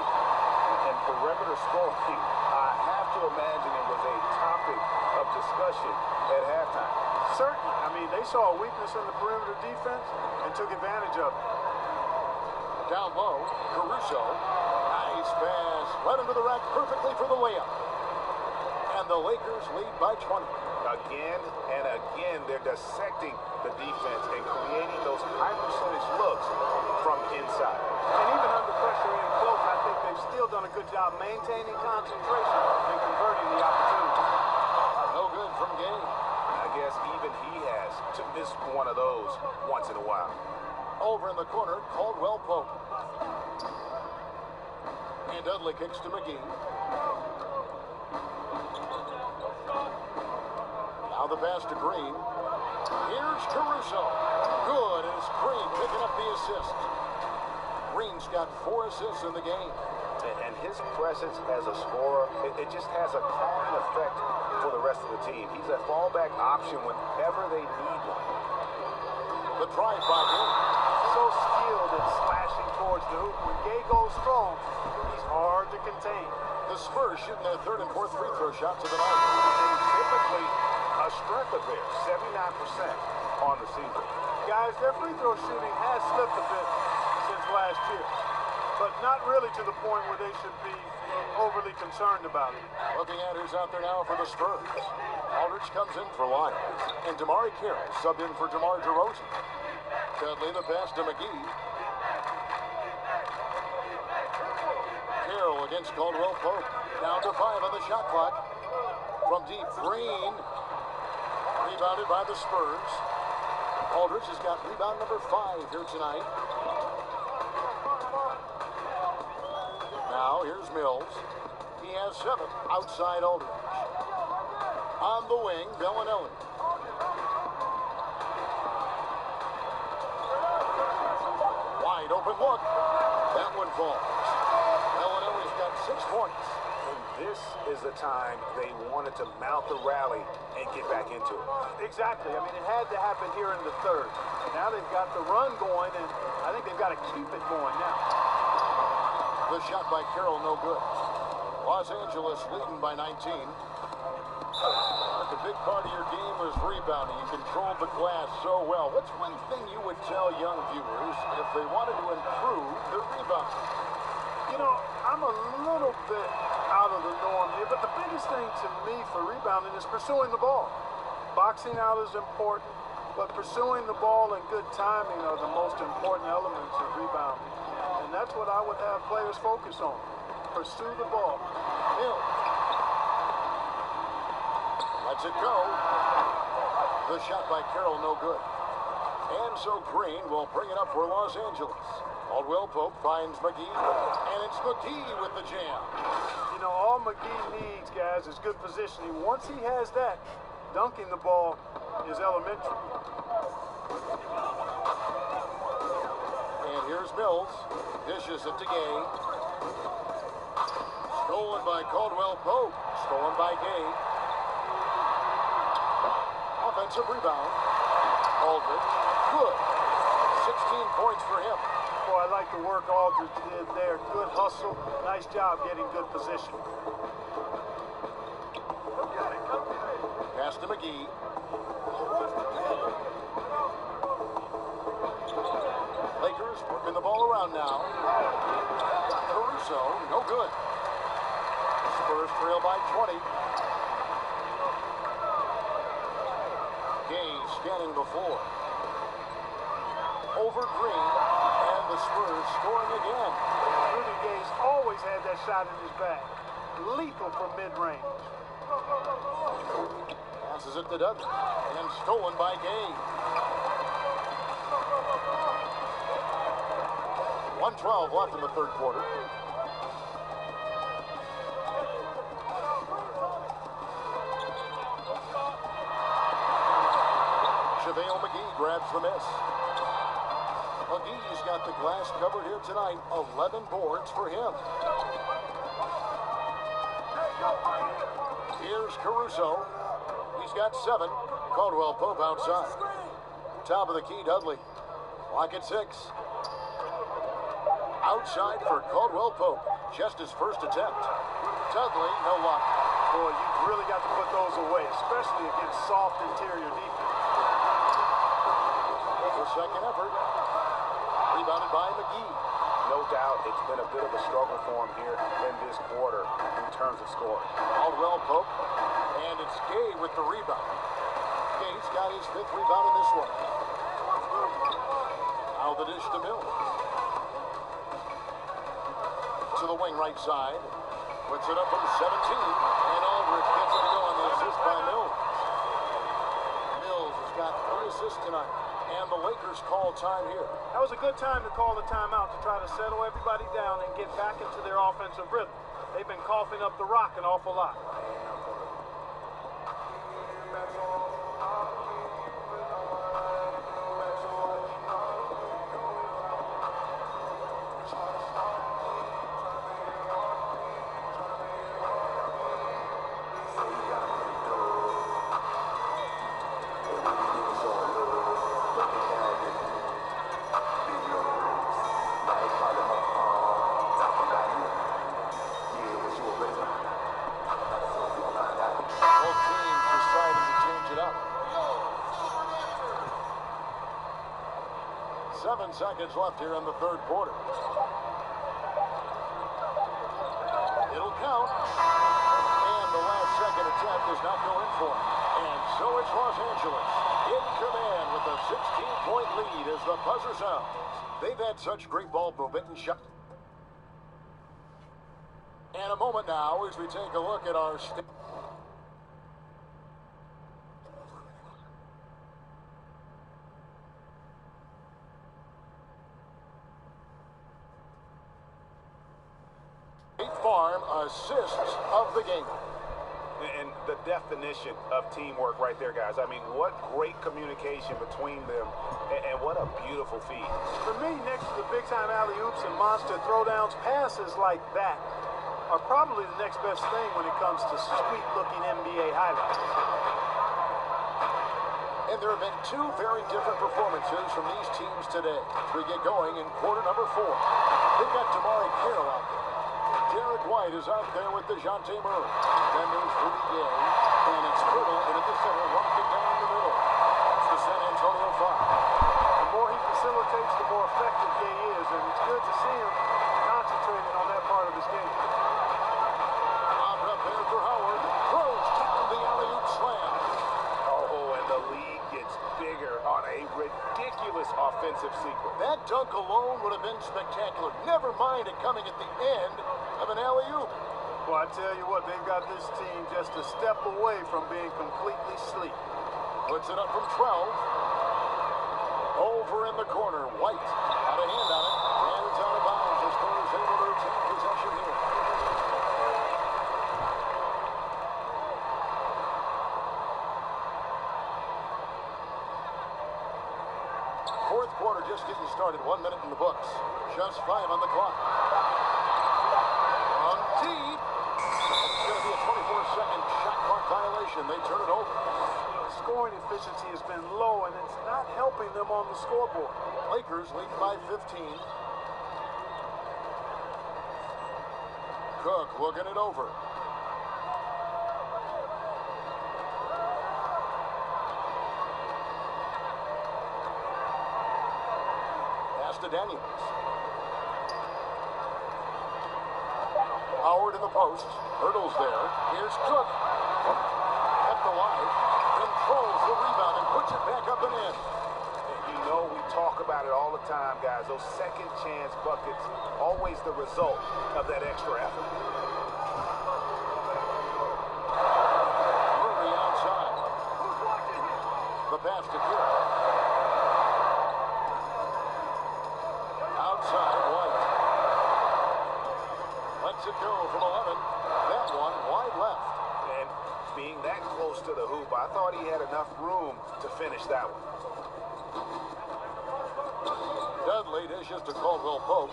And perimeter scoring, I have to imagine it was a topic of discussion at halftime. Certainly. I mean, they saw a weakness in the perimeter defense and took advantage of it. Down low, Caruso. Nice pass. Led him to the rack perfectly for the layup. And the Lakers lead by 20. Again and again, they're dissecting the defense and creating those high percentage looks from inside. And even under pressure in close, I think they've still done a good job maintaining concentration and converting the opportunity. No good from Gay. I guess even he has to miss one of those once in a while. Over in the corner, Caldwell Pope. And Dudley kicks to McGee. Now the pass to Green. Here's Caruso. Good, and it's Green picking up the assist. Green's got 4 assists in the game. And his presence as a scorer, it just has a calming effect for the rest of the team. He's a fallback option whenever they need one. The drive by Gay. So skilled at slashing towards the hoop. When Gay goes strong, he's hard to contain. The Spurs shooting their 3rd and 4th free throw shots of the night. And typically a strength of theirs, 79% on the season. Guys, their free throw shooting has slipped a bit since last year, but not really to the point where they should be overly concerned about it. Looking at who's out there now for the Spurs. Aldridge comes in for Lyons, and Damari Carroll subbed in for DeMar DeRozan. Dudley the pass to McGee. Carroll against Caldwell Pope. Down to 5 on the shot clock. From deep, Green. Rebounded by the Spurs. Aldridge has got rebound number 5 here tonight. Now here's Mills. He has 7 outside Aldridge. On the wing, Bellinelli. Wide open look. That one falls. Bellinelli's got 6 points. And this is the time they wanted to mount the rally and get back into it. Exactly. I mean, it had to happen here in the 3rd. Now they've got the run going, and I think they've got to keep it going now. The shot by Carroll, no good. Los Angeles leading by 19. The big part of your game was rebounding. You controlled the glass so well. What's one thing you would tell young viewers if they wanted to improve the rebound? You know, I'm a little bit out of the norm here, but the biggest thing to me for rebounding is pursuing the ball. Boxing out is important, but pursuing the ball and good timing are the most important elements of rebounding. And that's what I would have players focus on. Pursue the ball. Mills. Lets it go. The shot by Carroll, no good. And so Green will bring it up for Los Angeles. Caldwell Pope finds McGee, and it's McGee with the jam. You know, all McGee needs, guys, is good positioning. Once he has that, dunking the ball is elementary. And here's Mills. Dishes it to Gay. Stolen by Caldwell Pope. Stolen by Gay. Offensive rebound. Aldridge. Good. 16 points for him. Boy, I like the work Aldridge did there. Good hustle. Nice job getting good position. Pass to McGee. Lakers working the ball around now. Caruso, no good. Spurs trail by 20. Gay scanning the floor. Over Green, and the Spurs scoring again. Rudy Gay's always had that shot in his bag. Lethal from mid-range. Passes it to Dudley, and stolen by Gay. 1:12 left in the third quarter. JaVale McGee grabs the miss. McGee's got the glass covered here tonight. 11 boards for him. Here's Caruso. He's got 7. Caldwell Pope outside. Top of the key, Dudley. Clock at 6. Outside for Caldwell Pope. Just his first attempt. Dudley, no luck. Boy, you've really got to put those away, especially against soft interior defense. The second effort. Rebounded by McGee. No doubt it's been a bit of a struggle for him here in this quarter in terms of scoring. Caldwell Pope. And it's Gay with the rebound. Gay's got his 5th rebound in this one. Now the dish to Mills. To the wing right side. Puts it up from 17. And Aldridge gets it to go on the assist by Mills. Mills has got 3 assists tonight. And the Lakers call time here. That was a good time to call the timeout to try to settle everybody down and get back into their offensive rhythm. They've been coughing up the rock an awful lot. Both teams deciding to change it up. 7 seconds left here in the third quarter. It'll count. And the last second attempt does not go in for him. And so it's Los Angeles in command with a 16-point lead as the buzzer sounds. They've had such great ball movement and shot. And a moment now as we take a look at our 8 farm assists of the game. And the definition of teamwork right there, guys. I mean, what great communication between them, and what a beautiful feat. For me, next to the big-time alley-oops and monster throwdowns, passes like that are probably the next best thing when it comes to sweet-looking NBA highlights. And there have been 2 very different performances from these teams today. We get going in quarter number 4. They've got Damari Carroll out there. Derek White is out there with DeJounte Murray. Then there's Rudy Gay. And it's Criddle in at the center, rocking down the middle. It's the San Antonio 5. The more he facilitates, the more effective Gay is, and it's good to see him concentrating on that part of his game. Lobbed up there for Howard. Throws down the alley-oop slam. Oh, and the lead gets bigger on a ridiculous offensive sequence. That dunk alone would have been spectacular. Never mind it coming at the end of an alley-oop. Well, I tell you what, they've got this team just a step away from being completely asleep. Puts it up from 12. Over in the corner. White had a hand on it. And it's out of bounds. The Spurs able to retain possession here. Fourth quarter just getting started. 1 minute in the books. Just 5 on the clock. From deep. It's going to be a 24-second shot clock violation. They turn it over. Scoring efficiency has been low, and it's not helping them on the scoreboard. Lakers lead by 15. Cook looking it over. Pass to Daniels. Howard in the post. Hurdles there. Here's Cook. At the line. Controls the rebound and puts it back up and in. You know, we talk about it all the time, guys. Those second chance buckets, always the result of that extra effort. Murray outside. The pass to Cook. Outside, White. Lets it go from 11. That one wide left. And being that close to the hoop, I thought he had enough room to finish that one. Dudley dishes to Caldwell Pope.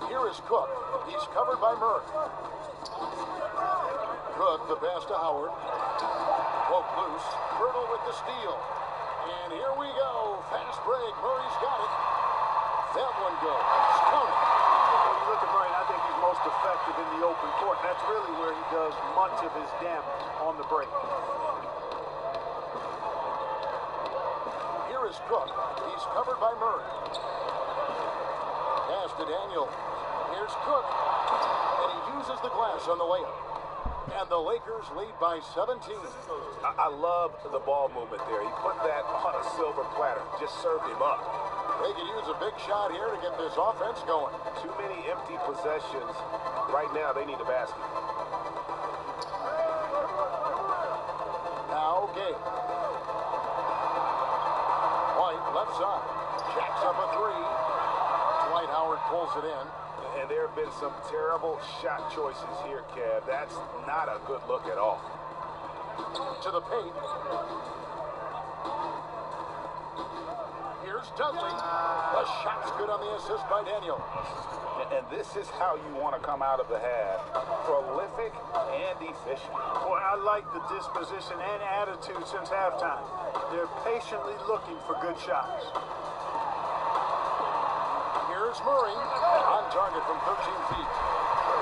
Here is Cook. He's covered by Murray. Cook, the pass to Howard. Pope loose. Birtle with the steal. And here we go. Fast break. Murray's got it. That one goes. Counted. When you look at Murray, I think he's most effective in the open court. That's really where he does much of his damage on the break. Here is Cook. He's covered by Murray. Pass to Daniel. Here's Cook. And he uses the glass on the layup. And the Lakers lead by 17. I love the ball movement there. He put that on a silver platter. Just served him up. They could use a big shot here to get this offense going. Too many empty possessions. Right now, they need a basket. Now, Gabe. White, left side. Jacks up a three. Dwight Howard pulls it in. And there have been some terrible shot choices here, Kev. That's not a good look at all. To the paint. Here's Dudley. The shot's good on the assist by Daniel. And this is how you want to come out of the half. Prolific and efficient. Boy, I like the disposition and attitude since halftime. They're patiently looking for good shots. Here's Murray. On target from 13 feet.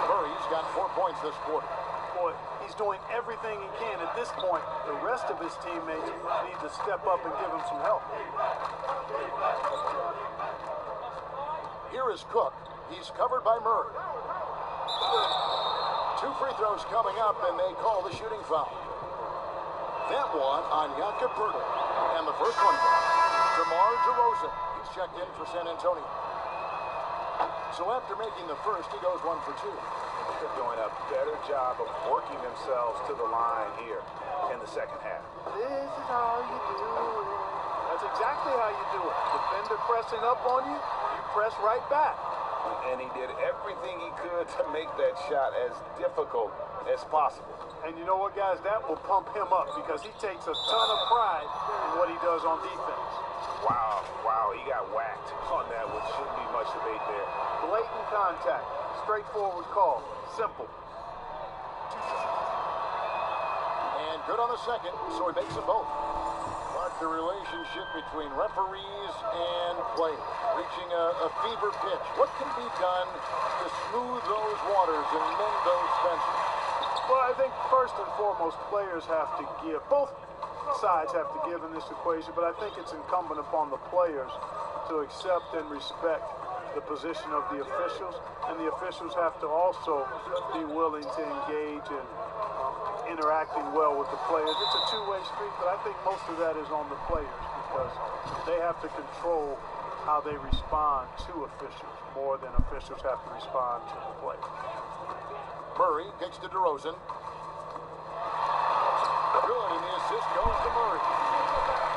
Murray's got 4 points this quarter. Boy, he's doing everything he can. At this point, the rest of his teammates need to step up and give him some help. Here is Cook. He's covered by Murray. 2 free throws coming up, and they call the shooting foul. That one on Jakob Poeltl. And the first one goes. DeMar DeRozan. He's checked in for San Antonio. So after making the first, he goes 1 for 2. They're doing a better job of working themselves to the line here in the second half. This is how you do it. That's exactly how you do it. Defender pressing up on you, you press right back. And he did everything he could to make that shot as difficult as possible. And you know what, guys? That will pump him up because he takes a ton of pride in what he does on defense. Wow, he got whacked on that one. Shouldn't be much debate there. Blatant contact. Straightforward call. Simple. And good on the second, so he makes them both. Mark the relationship between referees and players, reaching a fever pitch. What can be done to smooth those waters and mend those fences? Well, I think first and foremost, players have to give. Both sides have to give in this equation, but I think it's incumbent upon the players to accept and respect the position of the officials, and the officials have to also be willing to engage in interacting well with the players. It's a two-way street, but I think most of that is on the players because they have to control how they respond to officials more than officials have to respond to the players. Murray kicks to DeRozan. goes to Murray.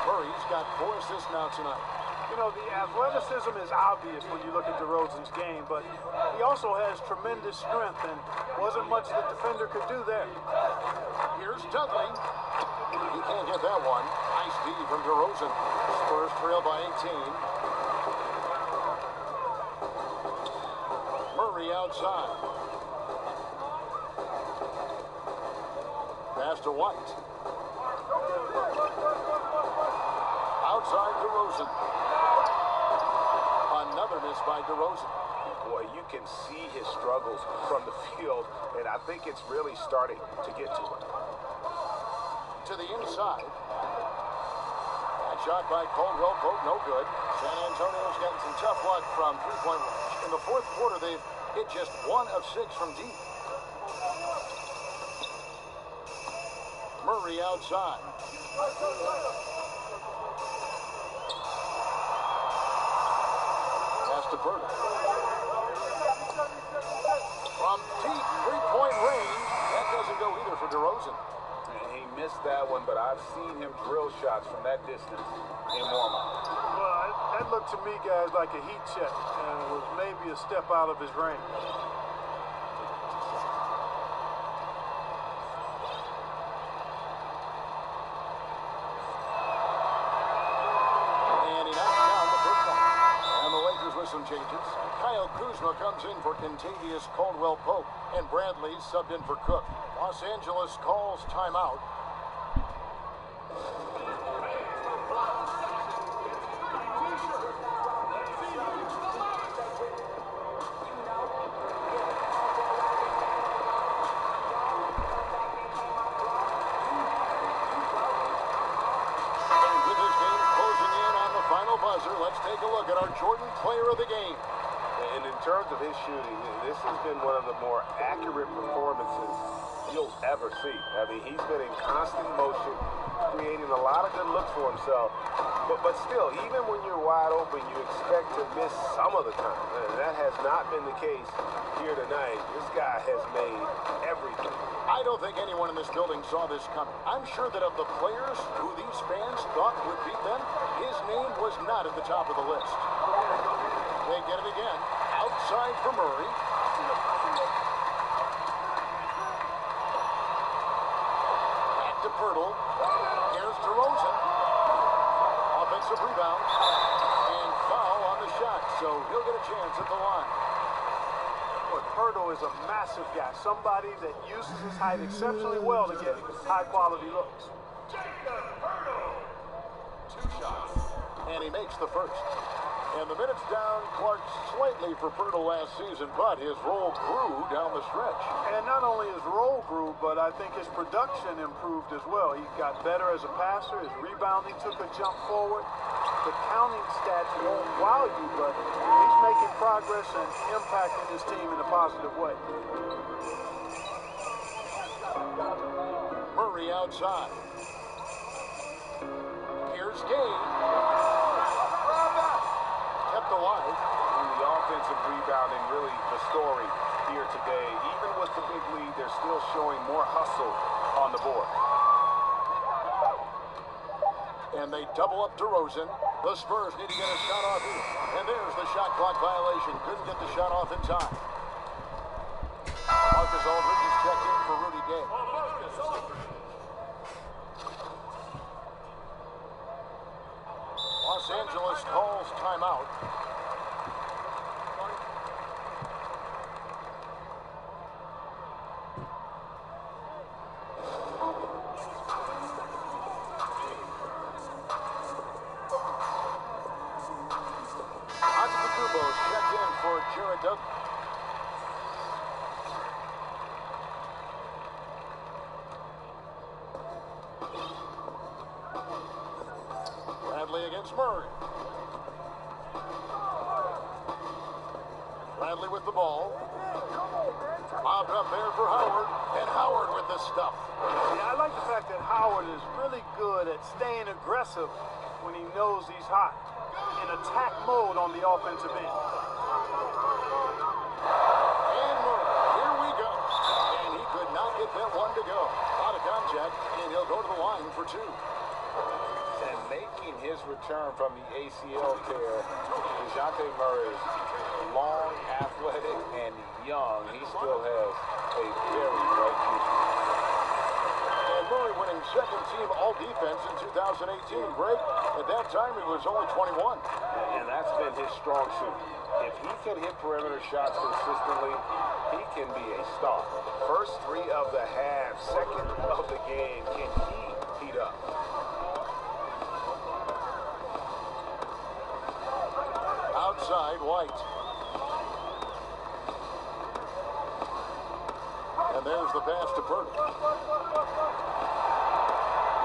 Murray's got 4 assists now tonight. You know, the athleticism is obvious when you look at DeRozan's game, but he also has tremendous strength, and wasn't much the defender could do there. Here's Dudley. He can't get that one. Nice D from DeRozan. Spurs trail by 18. Murray outside. Pass to White. Outside DeRozan. Another miss by DeRozan. Boy, you can see his struggles from the field, and I think it's really starting to get to him. To the inside. That shot by Caldwell Pope, no good. San Antonio's gotten some tough luck from three-point range. In the fourth quarter, they've hit just 1 of 6 from deep. Murray outside. Pass to Burton. From deep three-point range, that doesn't go either for DeRozan. He missed that one, but I've seen him drill shots from that distance in warm-up. Well, that looked to me, guys, like a heat check, and it was maybe a step out of his range. And he knocks down the first one. And the Lakers with some changes. Kyle Kuzma comes in for Kentavious Caldwell-Pope, and Bradley subbed in for Cook. Los Angeles calls timeout. And with this game closing in on the final buzzer, let's take a look at our Jordan player of the game. And in terms of his shooting, this has been one of the more accurate performances you'll ever see. I mean, he's been in constant motion, creating a lot of good looks for himself. But still, even when you're wide open, you expect to miss some of the time. And that has not been the case here tonight. This guy has made everything. I don't think anyone in this building saw this coming. I'm sure that of the players who these fans thought would beat them, his name was not at the top of the list. They get it again. Outside for Murray. Back to Pirtle. Here's DeRozan. Offensive rebound. And foul on the shot, so he'll get a chance at the line. But Pirtle is a massive guy, somebody that uses his height exceptionally well to get high-quality looks. 2 shots. And he makes the first. And the minutes down, Clark, slightly for Pirtle last season, but his role grew down the stretch. And not only his role grew, but I think his production improved as well. He got better as a passer. His rebounding took a jump forward. The counting stats won't wow you, but he's making progress and impacting his team in a positive way. Murray outside. Here's Game. Kept alive. And the offensive rebounding, really the story here today. Even with the big lead, they're still showing more hustle on the board. And they double up DeRozan. The Spurs need to get a shot off here. And there's the shot clock violation. Couldn't get the shot off in time. Marcus Aldridge is checked in for Rudy Gay. Los Angeles calls timeout. Antetokounmpo's checked in for Jared Dudley. Bradley against Murray. Bradley with the ball. Bobbed up there for Howard. And Howard with the stuff. Yeah, I like the fact that Howard is really good at staying aggressive when he knows he's hot, in attack mode on the offensive end. And Murray, here we go. And he could not get that one to go. A lot of contact, and he'll go to the line for 2. And making his return from the ACL tear, DeJounte Murray is long, athletic, and young. He still has a very bright future. And Murray winning second team all-defense in 2018. Greg, at that time he was only 21. And that's been his strong suit. If he can hit perimeter shots consistently, he can be a star. First three of the half, second of the game. Can he heat up? Outside, White. And there's the pass to Burton.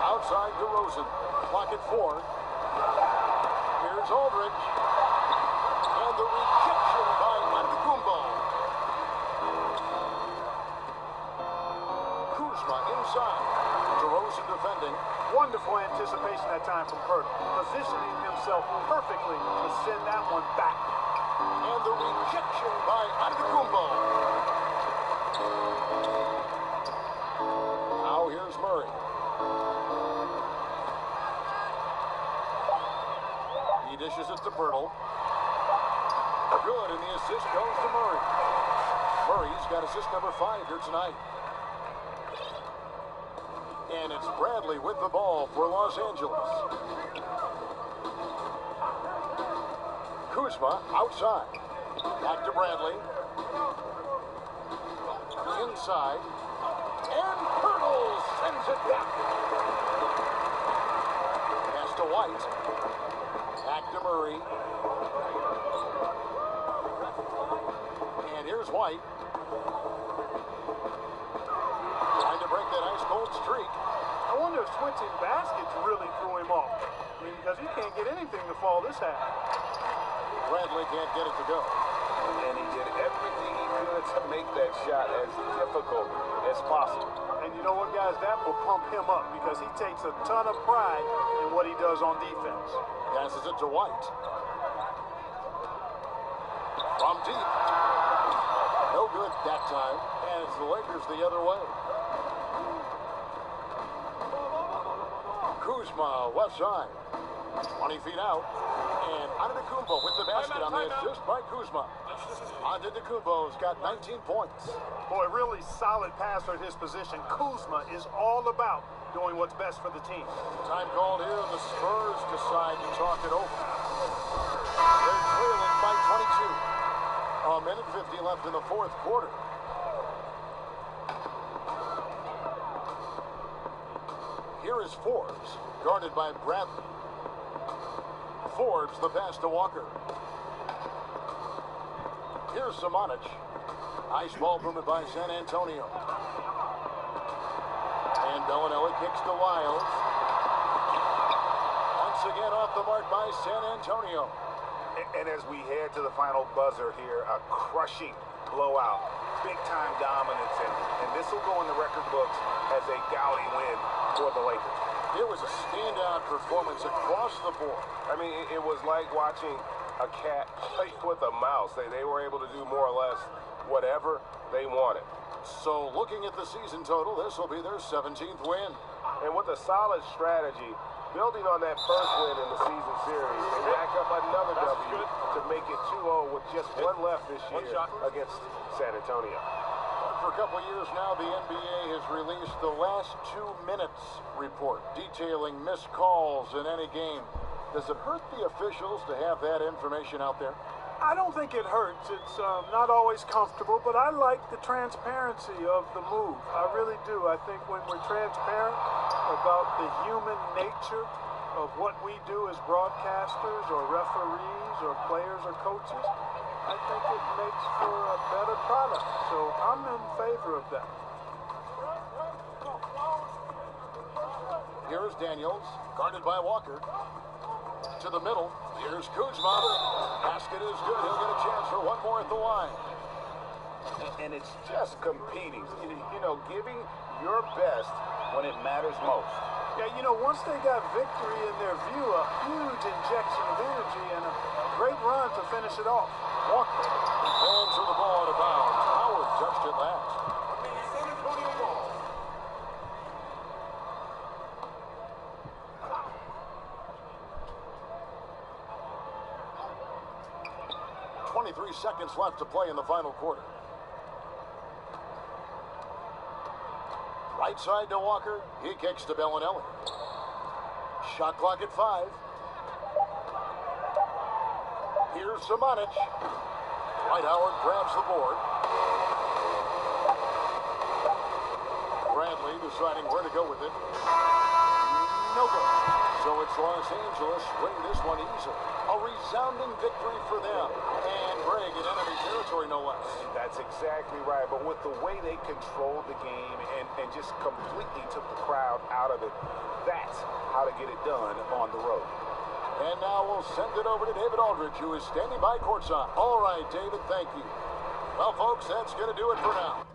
Outside to Rosen. Clock at 4. Here's Aldridge. And the rejection by Antetokounmpo. Kuzma inside. DeRozan defending. Wonderful anticipation that time from Burton, positioning himself perfectly to send that one back. And the rejection by Antetokounmpo. Now here's Murray. He dishes it to Pirtle. Good, and the assist goes to Murray. Murray's got assist number 5 here tonight. And it's Bradley with the ball for Los Angeles. Kuzma outside. Back to Bradley. Inside. And Pirtle sends it back. Pass to White. Back to Murray. And here's White. Trying to break that ice-cold streak. I wonder if switching baskets really threw him off. I mean, because he can't get anything to fall this half. Bradley can't get it to go. And he did everything he could to make that shot as difficult as possible. And you know what, guys? That will pump him up because he takes a ton of pride in what he does on defense. Passes it to White. From deep. No good that time. And it's the Lakers the other way. Kuzma left side. 20 feet out. And Antetokounmpo with the basket on the assist by Kuzma. Antetokounmpo's got 19 points. Boy, really solid passer at his position. Kuzma is all about doing what's best for the team. Time called here, and the Spurs decide to talk it over. They're trailing by 22. A minute 50 left in the fourth quarter. Here is Forbes, guarded by Bradley. Forbes, the pass to Walker. Here's Samanic. Ice ball movement by San Antonio. And Bellinelli kicks to Lyles. Once again off the mark by San Antonio. And as we head to the final buzzer here, a crushing blowout. Big-time dominance, and this will go in the record books as a gaudy win for the Lakers. It was a standout performance across the board. I mean, it was like watching a cat play with a mouse. They were able to do more or less whatever they wanted. So looking at the season total, this will be their 17th win. And with a solid strategy, building on that first win in the season series, they rack up another W to make it 2-0 with just one left this year against San Antonio. For a couple of years now, the NBA has released the last 2 minutes report detailing missed calls in any game. Does it hurt the officials to have that information out there? I don't think it hurts. It's not always comfortable, but I like the transparency of the move. I really do. I think when we're transparent about the human nature of what we do as broadcasters or referees or players or coaches, I think it makes for a better product. So I'm in favor of that. Here's Daniels, guarded by Walker. To the middle. Here's Kuzma. Basket is good. He'll get a chance for one more at the line. And it's just competing. You know, giving your best when it matters most. Yeah, you know, once they got victory in their view, a huge injection of energy and a great run to finish it off. Walker rolls through the ball out of bounds. Howard touched it last. 23 seconds left to play in the final quarter. Right side to Walker. He kicks to Bellinelli. Shot clock at 5. Here's Samanic. Dwight Howard grabs the board. Bradley deciding where to go with it. No good. So it's Los Angeles winning this one easily. A resounding victory for them. And Greg in enemy territory, no less. That's exactly right. But with the way they controlled the game and just completely took the crowd out of it, that's how to get it done on the road. And now we'll send it over to David Aldridge, who is standing by courtside. All right, David, thank you. Well, folks, that's going to do it for now.